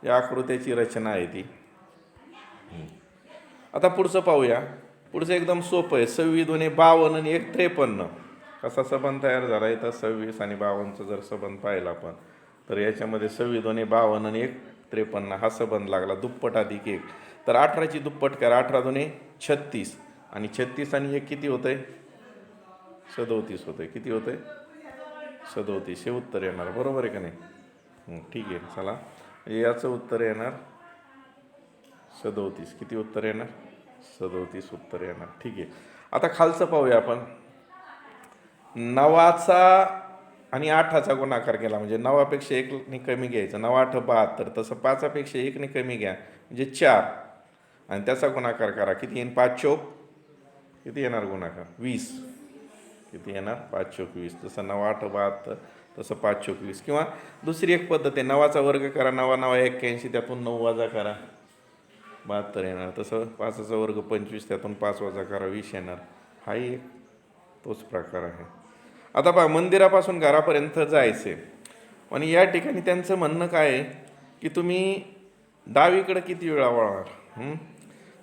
या आकृत्याची रचना आहे ती. आता पुढचं पाहूया. पुढचं एकदम सोपं आहे. 26 2 52 आणि 1 53. कसा संबंध तयार झाला इथं? 26 आणि 52चा जर संबंध पाहिला आपण, तर याच्यामध्ये 26 2 52 आणि 1 53 हा संबंध लागला. दुप्पट अधिक 1, तर 18ची दुप्पट करा. 18 2 36 आणि 36 आणि 1 किती होतंय? 37 होतंय. किती होतंय? 37. हे उत्तर येणार. बरोबर आहे का नाही? ठीक आहे. चला, याचं उत्तर येणार 37. किती उत्तर येणार? 37 उत्तर येणार. ठीक आहे. आता खालचं पाहूया आपण. 9चा आणि 8चा गुणाकार केला म्हणजे 9पेक्षा 1 कमी घ्यायचं. 9 8 72, तसं 5पेक्षा 1 कमी घ्या म्हणजे 4 आणि त्याचा गुणाकार करा. किती येईल? 5 चौक किती येणार गुणाकार? 20. किती येणार? 5 चौक 20. तसं 9 8 72, तसं 5 चौक 20. किंवा दुसरी एक पद्धत आहे, 9चा वर्ग करा, 9 9 81, त्यातून 9 वजा करा, 72 येणार. तसं 5चा वर्ग 25, त्यातून 5 वजा करा, 20 येणार. हाही एक तोच प्रकार आहे. आता पहा, मंदिरापासून घरापर्यंत जायचे आणि या ठिकाणी त्यांचं म्हणणं काय आहे की तुम्ही डावीकडं किती वेळा वळणार?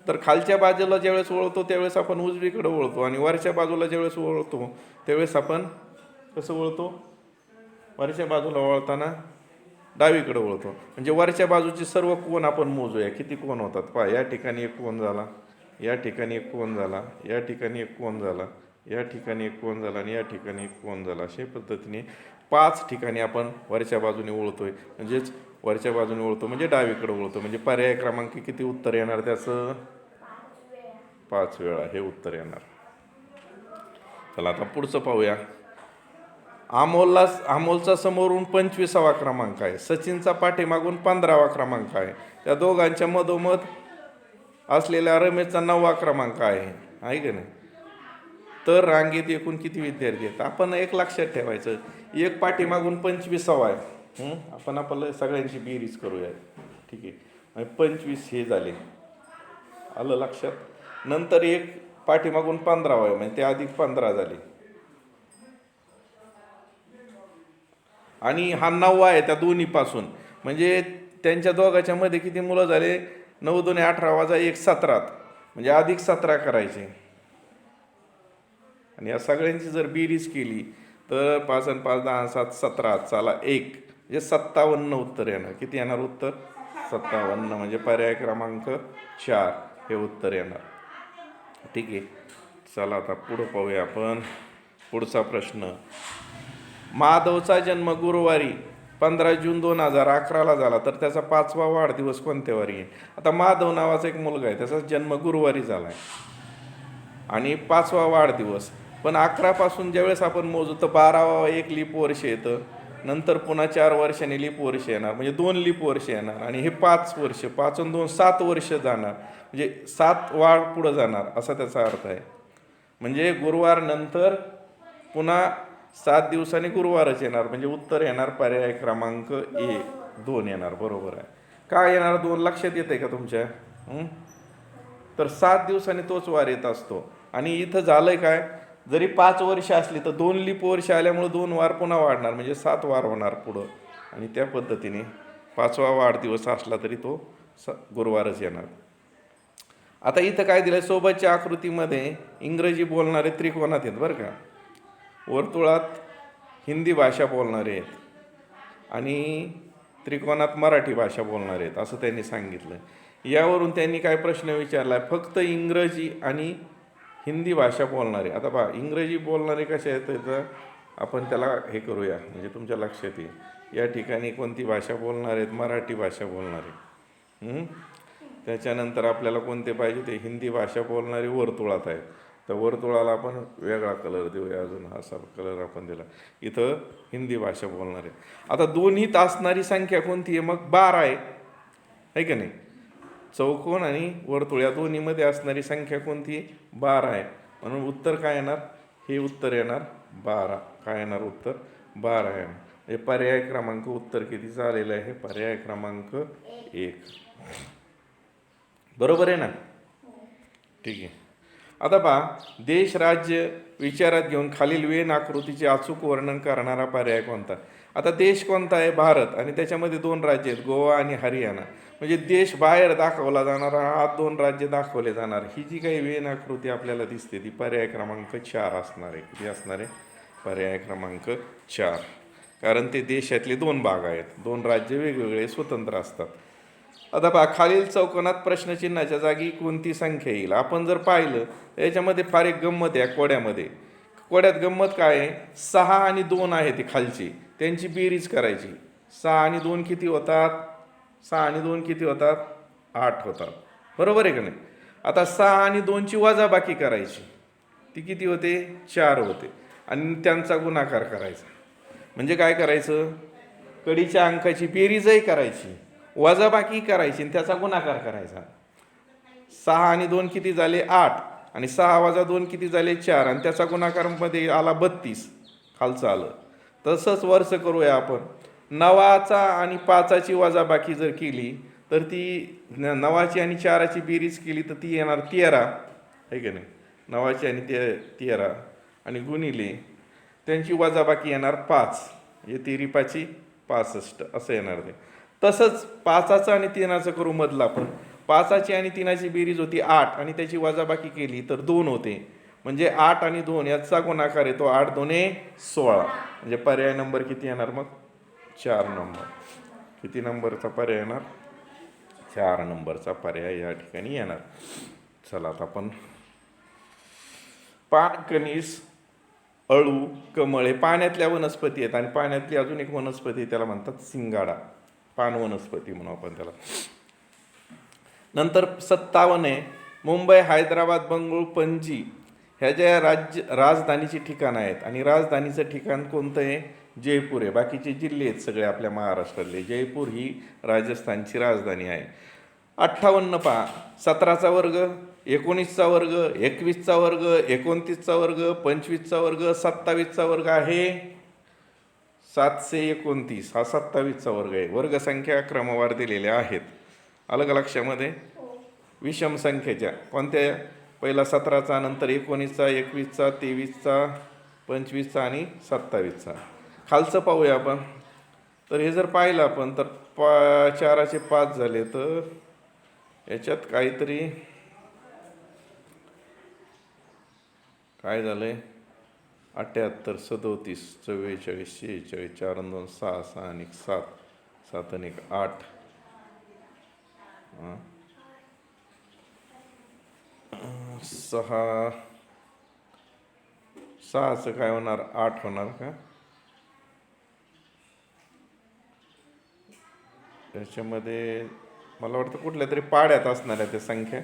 तर खालच्या बाजूला ज्यावेळेस वळतो त्यावेळेस आपण उजवीकडे वळतो आणि वरच्या बाजूला ज्यावेळेस वळतो त्यावेळेस आपण कसं वळतो? वरच्या बाजूला वळताना डावीकडे वळतो. म्हणजे वरच्या बाजूचे सर्व कोण आपण मोजूया. किती कोण होतात पहा. या ठिकाणी एक कोण झाला, या ठिकाणी एक कोण झाला, या ठिकाणी एक कोण झाला, या ठिकाणी एक कोण झाला आणि या ठिकाणी एक कोण झाला. अशा पद्धतीने 5 ठिकाणी आपण वरच्या बाजूने वळतोय. म्हणजेच वरच्या बाजूने वळतो म्हणजे डावीकडे वळतो. म्हणजे पर्याय क्रमांक किती उत्तर येणार त्याचं? 5 वेळा हे उत्तर येणार. चला आता पुढचं पाहूया. अमोलचा समोरून 25वा क्रमांक आहे. सचिनचा पाठीमागून 15वा क्रमांक आहे. त्या दोघांच्या मधोमध असलेल्या रमेशचा 9वा क्रमांक आहे. आहे का नाही? तर रांगेत एकूण किती विद्यार्थी आहेत? आपण एक लक्षात ठेवायचं, एक पाठीमागून 25वा आहे. आपण आपल्याला सगळ्यांची बेरीज करूया. ठीक आहे. आणि 25 हे झाले, आलं लक्षात. नंतर एक पाठीमागून 15वा आहे म्हणजे ते अधिक 15 झाले आणि हा 9वा आहे त्या दोन्हीपासून. म्हणजे त्यांच्या दोघांच्या मध्ये किती मुलं झाले? 9 2 18 वजा 1 17, म्हणजे अधिक 17 करायचे. आणि या सगळ्यांची जर बेरीज केली तर 5 आणि 5 10 7 17, चला 1 म्हणजे 57 उत्तर येणार. किती येणार उत्तर? 57. म्हणजे पर्याय क्रमांक 4 हे उत्तर येणार. ठीक आहे. चला आता पुढं पाहूया आपण. पुढचा प्रश्न. माधवचा जन्म गुरुवारी 15 जून 2011ला झाला, तर त्याचा 5वा वाढदिवस कोणत्या वारी आहे? आता माधव नावाचा एक मुलगा आहे, त्याचा जन्म गुरुवारी झाला आहे आणि 5वा वाढदिवस. पण 11 पासून ज्यावेळेस आपण मोजू तर 12वा एक लीप वर्ष येतं, नंतर पुन्हा 4 वर्षांनी लीप वर्ष येणार, म्हणजे 2 लीप वर्ष येणार आणि हे 5 वर्ष, 5 आणि 2 7 वर्ष जाणार, म्हणजे 7 वाढ पुढं जाणार असा त्याचा अर्थ आहे. म्हणजे गुरुवार नंतर पुन्हा 7 दिवसांनी गुरुवारच येणार. म्हणजे उत्तर येणार पर्याय क्रमांक 2 येणार. बरोबर आहे. काय येणार 2? लक्षात येते का तुमच्या? तर 7 दिवसांनी तोच वार येत असतो. आणि इथं झालंय काय, जरी 5 वर्ष असली तर 2 लीप वर्ष आल्यामुळे 2 वार पुन्हा वाढणार, म्हणजे 7 वार होणार पुढं. आणि त्या पद्धतीने 5वा वाढदिवस असला तरी तो गुरुवारच येणार. आता इथं काय दिलं, सोबतच्या आकृतीमध्ये इंग्रजी बोलणारे त्रिकोणात आहेत बरं का. वर्तुळात हिंदी भाषा बोलणारे आहेत आणि त्रिकोणात मराठी भाषा बोलणारे आहेत असं त्यांनी सांगितलं. यावरून त्यांनी काय प्रश्न विचारला आहे, फक्त इंग्रजी आणि हिंदी भाषा बोलणारे. आता पहा, इंग्रजी बोलणारे कसे आहेत तर आपण त्याला हे करूया म्हणजे तुमच्या लक्षात येईल. या ठिकाणी कोणती भाषा बोलणार आहेत, मराठी भाषा बोलणारे. त्याच्यानंतर आपल्याला कोणते पाहिजे ते हिंदी भाषा बोलणारे वर्तुळात आहेत. तर वर्तुळाला आपण वेगळा कलर देऊया, अजून असा कलर आपण दिला. इथं हिंदी भाषा बोलणारे. आता दोन्हीत असणारी संख्या कोणती आहे मग? 12 आहे का नाही? चौकोन आणि वर्तुळ या दोन्हीमध्ये असणारी संख्या कोणती? 12 आहे. म्हणून उत्तर काय येणार? हे उत्तर येणार 12. काय येणार उत्तर? 12 आहे. हे पर्याय क्रमांक उत्तर कितीचं आलेलं आहे? पर्याय क्रमांक 1. बरोबर आहे ना? ठीक आहे. आता पहा, देश राज्य विचारात घेऊन खालील वेन आकृतीचे अचूक वर्णन करणारा पर्याय कोणता? आता देश कोणता आहे? भारत. आणि त्याच्यामध्ये 2 राज्य आहेत, गोवा आणि हरियाणा. म्हणजे देश बाहेर दाखवला जाणारा हा 2 राज्य दाखवले जाणार. ही जी काही वेन आकृती आपल्याला दिसते ती पर्याय क्रमांक 4 असणार आहे. किती असणार आहे? पर्याय क्रमांक 4. कारण ते देशातले 2 भाग आहेत, 2 राज्य वेगवेगळे स्वतंत्र असतात. आता पहा, खालील चौकोनात प्रश्नचिन्हाच्या जागी कोणती संख्या येईल? आपण जर पाहिलं याच्यामध्ये फार एक गंमत आहे. कोड्यात गंमत काय आहे? 6 आणि 2 आहे ती खालची, त्यांची बेरीज करायची. 6 आणि 2 किती होतात? 6 आणि 2 किती होतात? 8 होतात. बरोबर आहे का नाही? आता 6 आणि 2ची वजाबाकी करायची, ती किती होते? 4 होते. आणि त्यांचा गुणाकार करायचा. म्हणजे काय करायचं? कडीच्या अंकाची बेरीजही करायची, वजाबाकी करायची आणि त्याचा गुणाकार करायचा. 6 आणि 2 किती झाले? 8. आणि 6 वजा 2 किती झाले? 4. आणि त्याचा गुणाकारमध्ये आला 32, खालचं आलं. तसंच वरचं करूया आपण. 9चा आणि 5ची वजाबाकी जर केली तर ती 9ची आणि 4ची बेरीज केली तर ती येणार 13 आहे की नाही? 9ची आणि 13 आणि गुणिले त्यांची वजाबाकी येणार 5, येते रिपाची 65 असं येणार ते. तसंच 5चं आणि 3चं करू मधलं आपण. 5ची आणि 3ची बेरीज होती 8 आणि त्याची वजाबाकी केली तर 2 होते. म्हणजे 8 आणि 2 याचा गुणाकार येतो 8 2 16. म्हणजे पर्याय नंबर किती येणार मग? 4 नंबर. किती नंबरचा पर्याय येणार? 4 नंबरचा पर्याय या ठिकाणी येणार. चला आता आपण पानकणीस, अळू, कमळ हे पाण्यातल्या वनस्पती आहेत. आणि पाण्यातली अजून एक वनस्पती त्याला म्हणतात सिंगाडा, पान वनस्पती म्हणू आपण त्याला. नंतर 57 आहे, मुंबई, हैदराबाद, बंगळूर, पणजी ह्या ज्या राजधानीची ठिकाणं आहेत. आणि राजधानीचं ठिकाण कोणतं आहे? जयपूर आहे. बाकीचे जिल्हे आहेत सगळे आपल्या महाराष्ट्रातले. जयपूर ही राजस्थानची राजधानी आहे. 58 पहा, 17चा वर्ग, 19चा वर्ग, 21चा वर्ग, 29चा वर्ग, 25चा वर्ग, 27चा वर्ग आहे 729. हा 27चा वर्ग आहे. वर्गसंख्या क्रमवार दिलेल्या आहेत. अलग लक्षामध्ये विषम संख्येच्या कोणत्या? पहिला 17चा, नंतर 19चा, 21चा, 23चा, 25चा आणि 27चा. खालचं पाहूया आपण. तर हे जर पाहिलं आपण तर 4चे 5 झाले. तर याच्यात काहीतरी काय झालंय? 78, 37, 44, 46, 4 आणि 2 6, 6 आणि 1 7, 7 आणि 1 8. 6चं काय होणार? 8 होणार का? त्याच्यामध्ये मला वाटतं कुठल्या तरी पाड्यात असणार आहे त्या संख्या.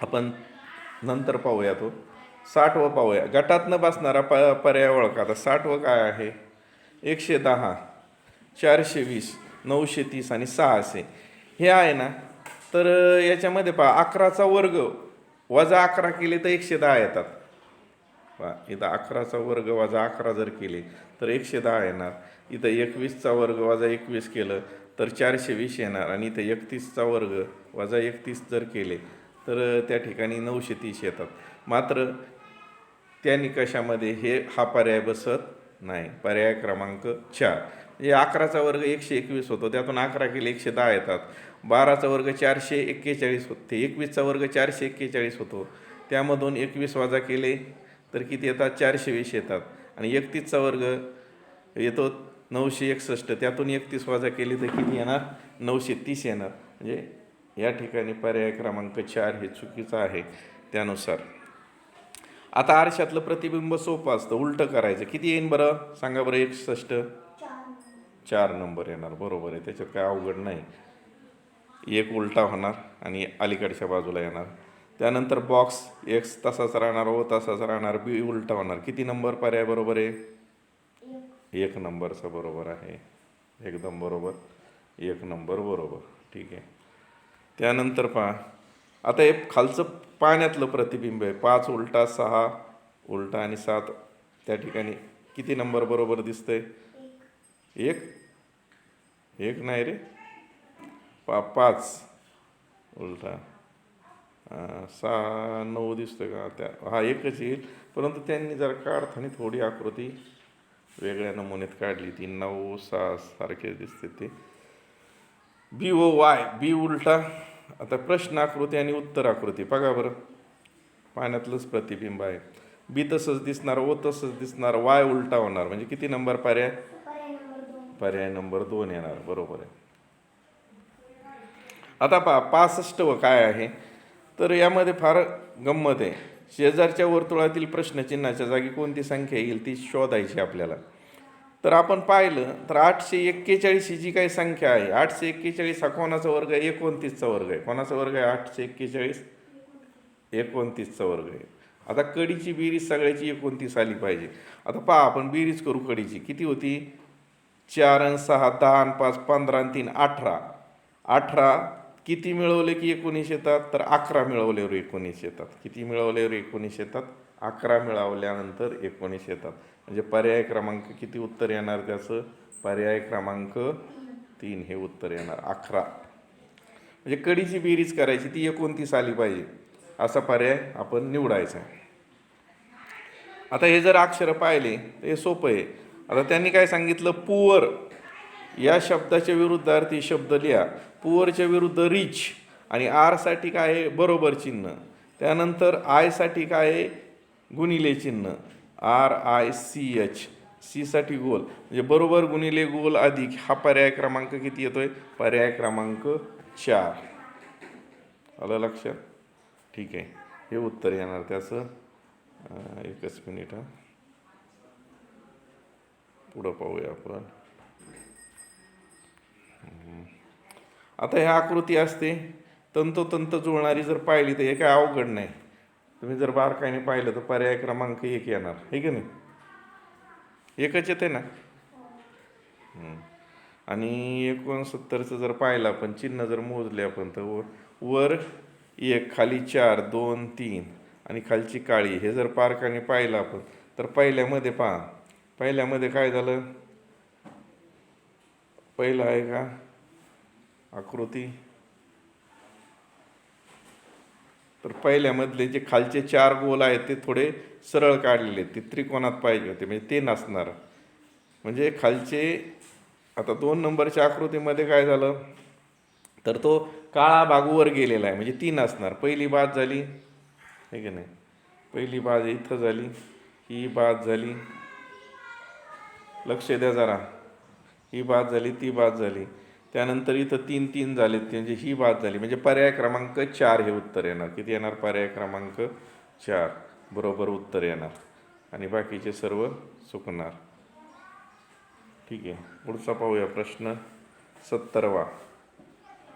आपण नंतर पाहूया. तो 60व पाहूया. गटातनं बसणारा पर्याय ओळखा. आता 60व काय आहे? 110, 420, 930 आणि 600 हे आहे ना. तर याच्यामध्ये पहा, 11चा वर्ग वजा 11 केले तर 110 येतात. पहा इथं 11चा वर्ग वजा 11 जर केले तर 110 येणार. इथं 21चा वर्ग वजा 21 केलं तर 420 येणार. आणि इथं 31चा वर्ग वजा 31 जर केले तर त्या ठिकाणी 930 येतात. मात्र त्या निकषामध्ये हा पर्याय बसत नाही. पर्याय क्रमांक 4. म्हणजे 11चा वर्ग 121 होतो, त्यातून 11 केले 110 येतात. 12चा वर्ग 441 होते, 21चा वर्ग 441 होतो, त्यामधून 21 वजा केले तर किती येतात? 420 येतात. आणि 31चा वर्ग येतो 961, त्यातून 31 वजा केली तर किती येणार? 930 येणार. म्हणजे या ठिकाणी पर्याय क्रमांक 4 हे चुकीचं आहे. त्यानुसार आता आरशातलं प्रतिबिंब सोपं असतं, उलटं करायचं. किती येईन बरं सांगा बरं? 61 4 नंबर येणार. बरोबर आहे, त्याच्यात काय अवघड नाही. एक उलटा होणार आणि अलीकडच्या बाजूला येणार. त्यानंतर बॉक्स एक्स तसाच राहणार, ओ तसाच राहणार, बी उलटा होणार. किती नंबर पर्याय बरोबर आहे? 1 नंबरचा बरोबर आहे. एकदम बरोबर, 1 नंबर बरोबर. ठीक आहे. त्यानंतर पहा, आता हे खालचं पाण्यातलं प्रतिबिंब आहे. 5 उलटा, 6 उलटा आणि 7. त्या ठिकाणी किती नंबर बरोबर दिसतंय? 1 नाही रे, 5 उलटा 6 9 दिसतोय का? हा 1च येईल. परंतु त्यांनी जर काढताना थोडी आकृती वेगळ्या नमुन्यात काढली. ती 9 6 सारखे दिसते ते. बी ओ वाय, बी उलटा. आता प्रश्न आकृती आणि उत्तर आकृती बघा बरं. पाण्यातलंच प्रतिबिंब आहे. बी तसंच दिसणार, ओ तसंच दिसणार, वाय उलटा होणार. म्हणजे किती नंबर पर्याय? पर्याय नंबर 2 येणार. बरोबर आहे. आता पहा 65 काय आहे? तर यामध्ये फार गंमत आहे. शेजारच्या वर्तुळातील प्रश्नचिन्हाच्या जागी कोणती संख्या येईल ती शोधायची आपल्याला. तर आपण पाहिलं तर 841 ही जी काही संख्या आहे, 841 हा कोणाचा वर्ग आहे? 29चा वर्ग आहे. कोणाचा वर्ग आहे? 841 29चा वर्ग आहे. आता कडीची बेरीज सगळ्याची 29 आली पाहिजे. आता पहा आपण बेरीज करू कडीची. किती होती? 4 आणि 6 10 आणि 5 15 आणि 3 18. 18 किती मिळवले की 19 येतात? तर 11 मिळवल्यावर 19 येतात. किती मिळवल्यावर 19 येतात? 11 मिळवल्यानंतर 19 येतात. म्हणजे पर्याय क्रमांक किती उत्तर येणार त्याचं? पर्याय क्रमांक 3 हे उत्तर येणार. 11. म्हणजे कडीची बेरीज करायची, ती 29 आली पाहिजे, असा पर्याय आपण निवडायचा. आता हे जर अक्षर पाहिले तर हे सोपं आहे. आता त्यांनी काय सांगितलं? पुअर या शब्दाच्या विरुद्धार्थी शब्द लिहा. पुअरच्या विरुद्ध रिच आणि आरसाठी काय आहे? बरोबर चिन्ह. त्यानंतर आयसाठी काय आहे? गुणिले चिन्ह. RICH. सीसाठी गोल. म्हणजे बरोबर गुणिले गोल अधिक. हा पर्याय क्रमांक किती येतोय? पर्याय क्रमांक 4. आलं लक्षात? ठीक आहे. हे उत्तर येणार त्याचं. एकच मिनिट. पुढं पाहूया आपण. आता ह्या आकृती असते तंतोतंत जुळणारी. जर पाहिली तर हे काय अवघड नाही. तुम्ही जर बारकाईने पाहिलं तर पर्याय क्रमांक 1 येणार, हे की नाही? एकच येते ना. आणि 69चं जर पाहिलं आपण, चिन्ह जर मोजले आपण, तर वर 1 खाली 4 2 3 आणि खालची काळी. हे जर बारकाईने पाहिलं आपण तर पहिल्यामध्ये पहा, पहिल्यामध्ये काय झालं? पहिलं आहे का आकृती? तर पहिल्यामधले जे खालचे 4 गोल आहेत ते थोडे सरळ काढलेले आहेत. ते त्रिकोणात पाहिजे होते, म्हणजे ते नसणार. म्हणजे खालचे आता 2 नंबरच्या आकृतीमध्ये काय झालं? तर तो काळा भाग वर गेलेला आहे, म्हणजे 3 असणार. पहिली बाद झाली, हे की नाही? पहिली बाद इथं झाली, ही बाद झाली. लक्ष द्या जरा. ही बाद झाली, ती बाद झाली. त्यानंतर इथं 3 3 झाले, म्हणजे ही बाद झाली. म्हणजे पर्याय क्रमांक 4 हे उत्तर येणार. किती येणार? पर्याय क्रमांक 4 बरोबर उत्तर येणार. आणि बाकीचे सर्व चुकणार. ठीक आहे. पुढचा पाहूया प्रश्न 70वा.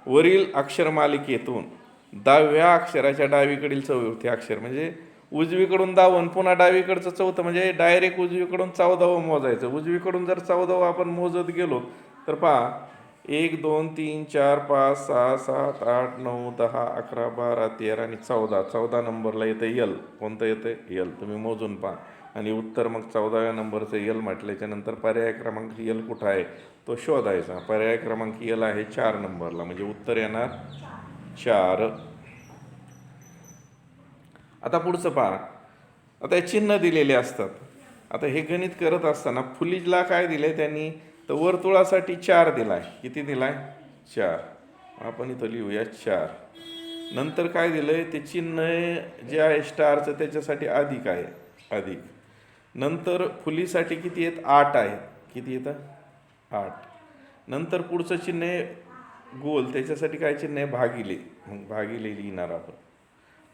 वरील अक्षरमालिकेतून 10व्या अक्षराच्या डावीकडील 4थी अक्षर. म्हणजे उजवीकडून 10 पुन्हा डावीकडचं 4थं, म्हणजे डायरेक्ट उजवीकडून 14वं मोजायचं. उजवीकडून जर 14वं आपण मोजत गेलो तर पहा 1 2 3 4 5 6 7 8 9 10 11 12 13 आणि 14 नंबरला येतं यल. कोणतं येतं? यल. तुम्ही मोजून पहा. आणि उत्तर मग 14व्या नंबरचं यल म्हटल्याच्या नंतर पर्याय क्रमांक यल कुठं आहे तो शोधायचा. पर्याय क्रमांक यल आहे 4 नंबरला. म्हणजे उत्तर येणार 4. आता पुढचं पहा. आता हे चिन्ह दिलेले असतात. आता हे गणित करत असताना फुलीजला काय दिले त्यांनी? तर वर्तुळासाठी 4 दिलाय. किती दिलाय? 4. आपण इथं लिहूया 4. नंतर काय दिलंय? ते चिन्ह जे आहे स्टारचं त्याच्यासाठी अधिक आहे, अधिक. नंतर फुलीसाठी किती आहेत? 8 आहेत. किती येतं? 8. नंतर पुढचं चिन्ह आहे गोल, त्याच्यासाठी काय चिन्ह आहे? भागिले. मग भागिले लिहिणार आपण.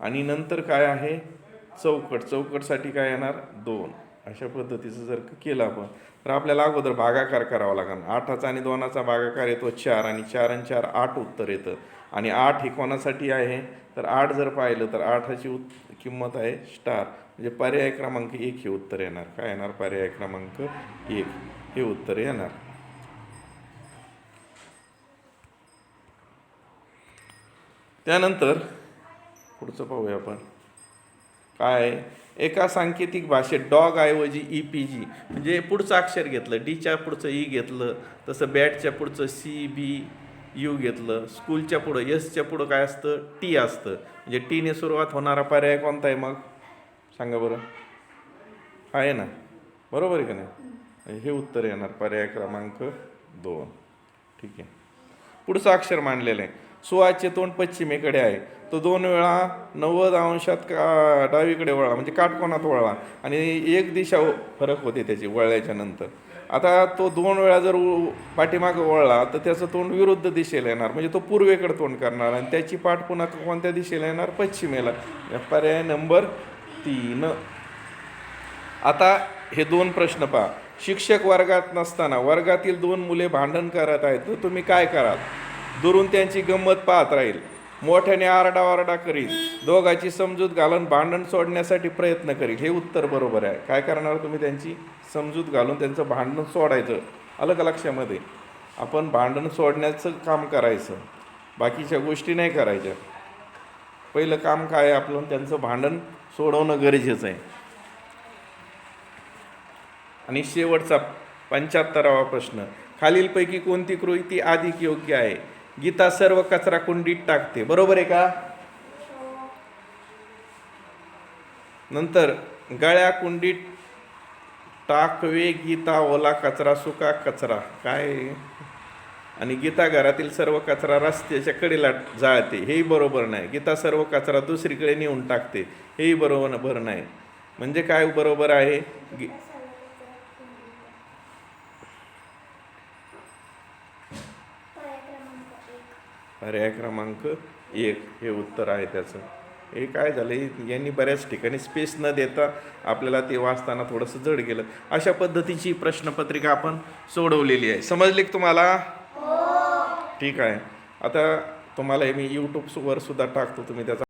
आणि नंतर काय आहे? चौकट. चौकटसाठी काय येणार? 2. अशा पद्धतीचं जर केलं आपण तर आपल्याला अगोदर भागाकार करावा लागेल. 8चा आणि 2चा भागाकार येतो 4 आणि 4 आणि 4 8 उत्तर येतं. आणि 8 हे कोणासाठी आहे? तर 8 जर पाहिलं तर 8ची किंमत आहे स्टार, म्हणजे पर्याय क्रमांक 1 हे उत्तर येणार. काय येणार? पर्याय क्रमांक 1 हे उत्तर येणार. त्यानंतर पुढचं पाहूया आपण. काय? एका सांकेतिक भाषेत डॉग ऐवजी EPG, म्हणजे पुढचं अक्षर घेतलं, डीच्या पुढचं ई घेतलं, तसं बॅटच्या पुढचं CBU घेतलं, स्कूलच्या पुढं एसच्या पुढं काय असतं? टी असतं. म्हणजे टीने सुरुवात होणारा पर्याय कोणता आहे मग? सांगा बरं. आहे ना, बरोबर आहे का नाही? हे उत्तर येणार पर्याय क्रमांक 2. ठीक आहे. पुढचं अक्षर मांडलेलं आहे. सुहाचे तोंड पश्चिमेकडे आहे. तो 2 वेळा 90 अंशात डावीकडे वळला, म्हणजे काटकोनात वळला, आणि 1 दिशा फरक होते त्याची वळल्याच्या नंतर. आता तो 2 वेळा जर पाठीमागं वळला तर त्याचं तोंड विरुद्ध दिशेला येणार, म्हणजे तो पूर्वेकडे तोंड करणार, आणि त्याची पाठ पुन्हा कोणत्या दिशेला येणार? पश्चिमेला. पर्याय नंबर 3. आता हे 2 प्रश्न पहा. शिक्षक वर्गात नसताना वर्गातील 2 मुले भांडण करत आहेत, तर तुम्ही काय कराल? दुरून त्यांची गंमत पाहत राहील, मोठ्याने आरडाओरडा करील, दोघांची समजूत घालून भांडण सोडण्यासाठी प्रयत्न करील. हे उत्तर बरोबर आहे. काय करणार तुम्ही? त्यांची समजूत घालून त्यांचं भांडण सोडायचं. आलं का लक्षामध्ये? आपण भांडण सोडण्याचं काम करायचं, बाकीच्या गोष्टी नाही करायच्या. पहिलं काम काय आहे आपलं? त्यांचं भांडण सोडवणं गरजेचं आहे. आणि शेवटचा 75वा प्रश्न. खालीलपैकी कोणती कृती अधिक योग्य आहे? गीता सर्व कचरा कुंडीत टाकते, बरोबर आहे का? नंतर गळ्या कुंडीत टाकवे गीता ओला कचरा सुका कचरा, काय? आणि गीता घरातील सर्व कचरा रस्त्याच्या कडेला जाळते, हेही बरोबर नाही. गीता सर्व कचरा दुसरीकडे नेऊन टाकते, हेही बरोबर नाही. म्हणजे काय बरोबर आहे? पर्याय क्रमांक 1 हे उत्तर आहे त्याचं. हे काय झालं, यांनी बऱ्याच ठिकाणी स्पेस न देता आपल्याला ते वाचताना थोडंसं जड गेलं. अशा पद्धतीची प्रश्नपत्रिका आपण सोडवलेली आहे. समजली की तुम्हाला? ठीक आहे. आता तुम्हाला हे मी यूट्यूबवर सुद्धा टाकतो, तुम्ही त्याचा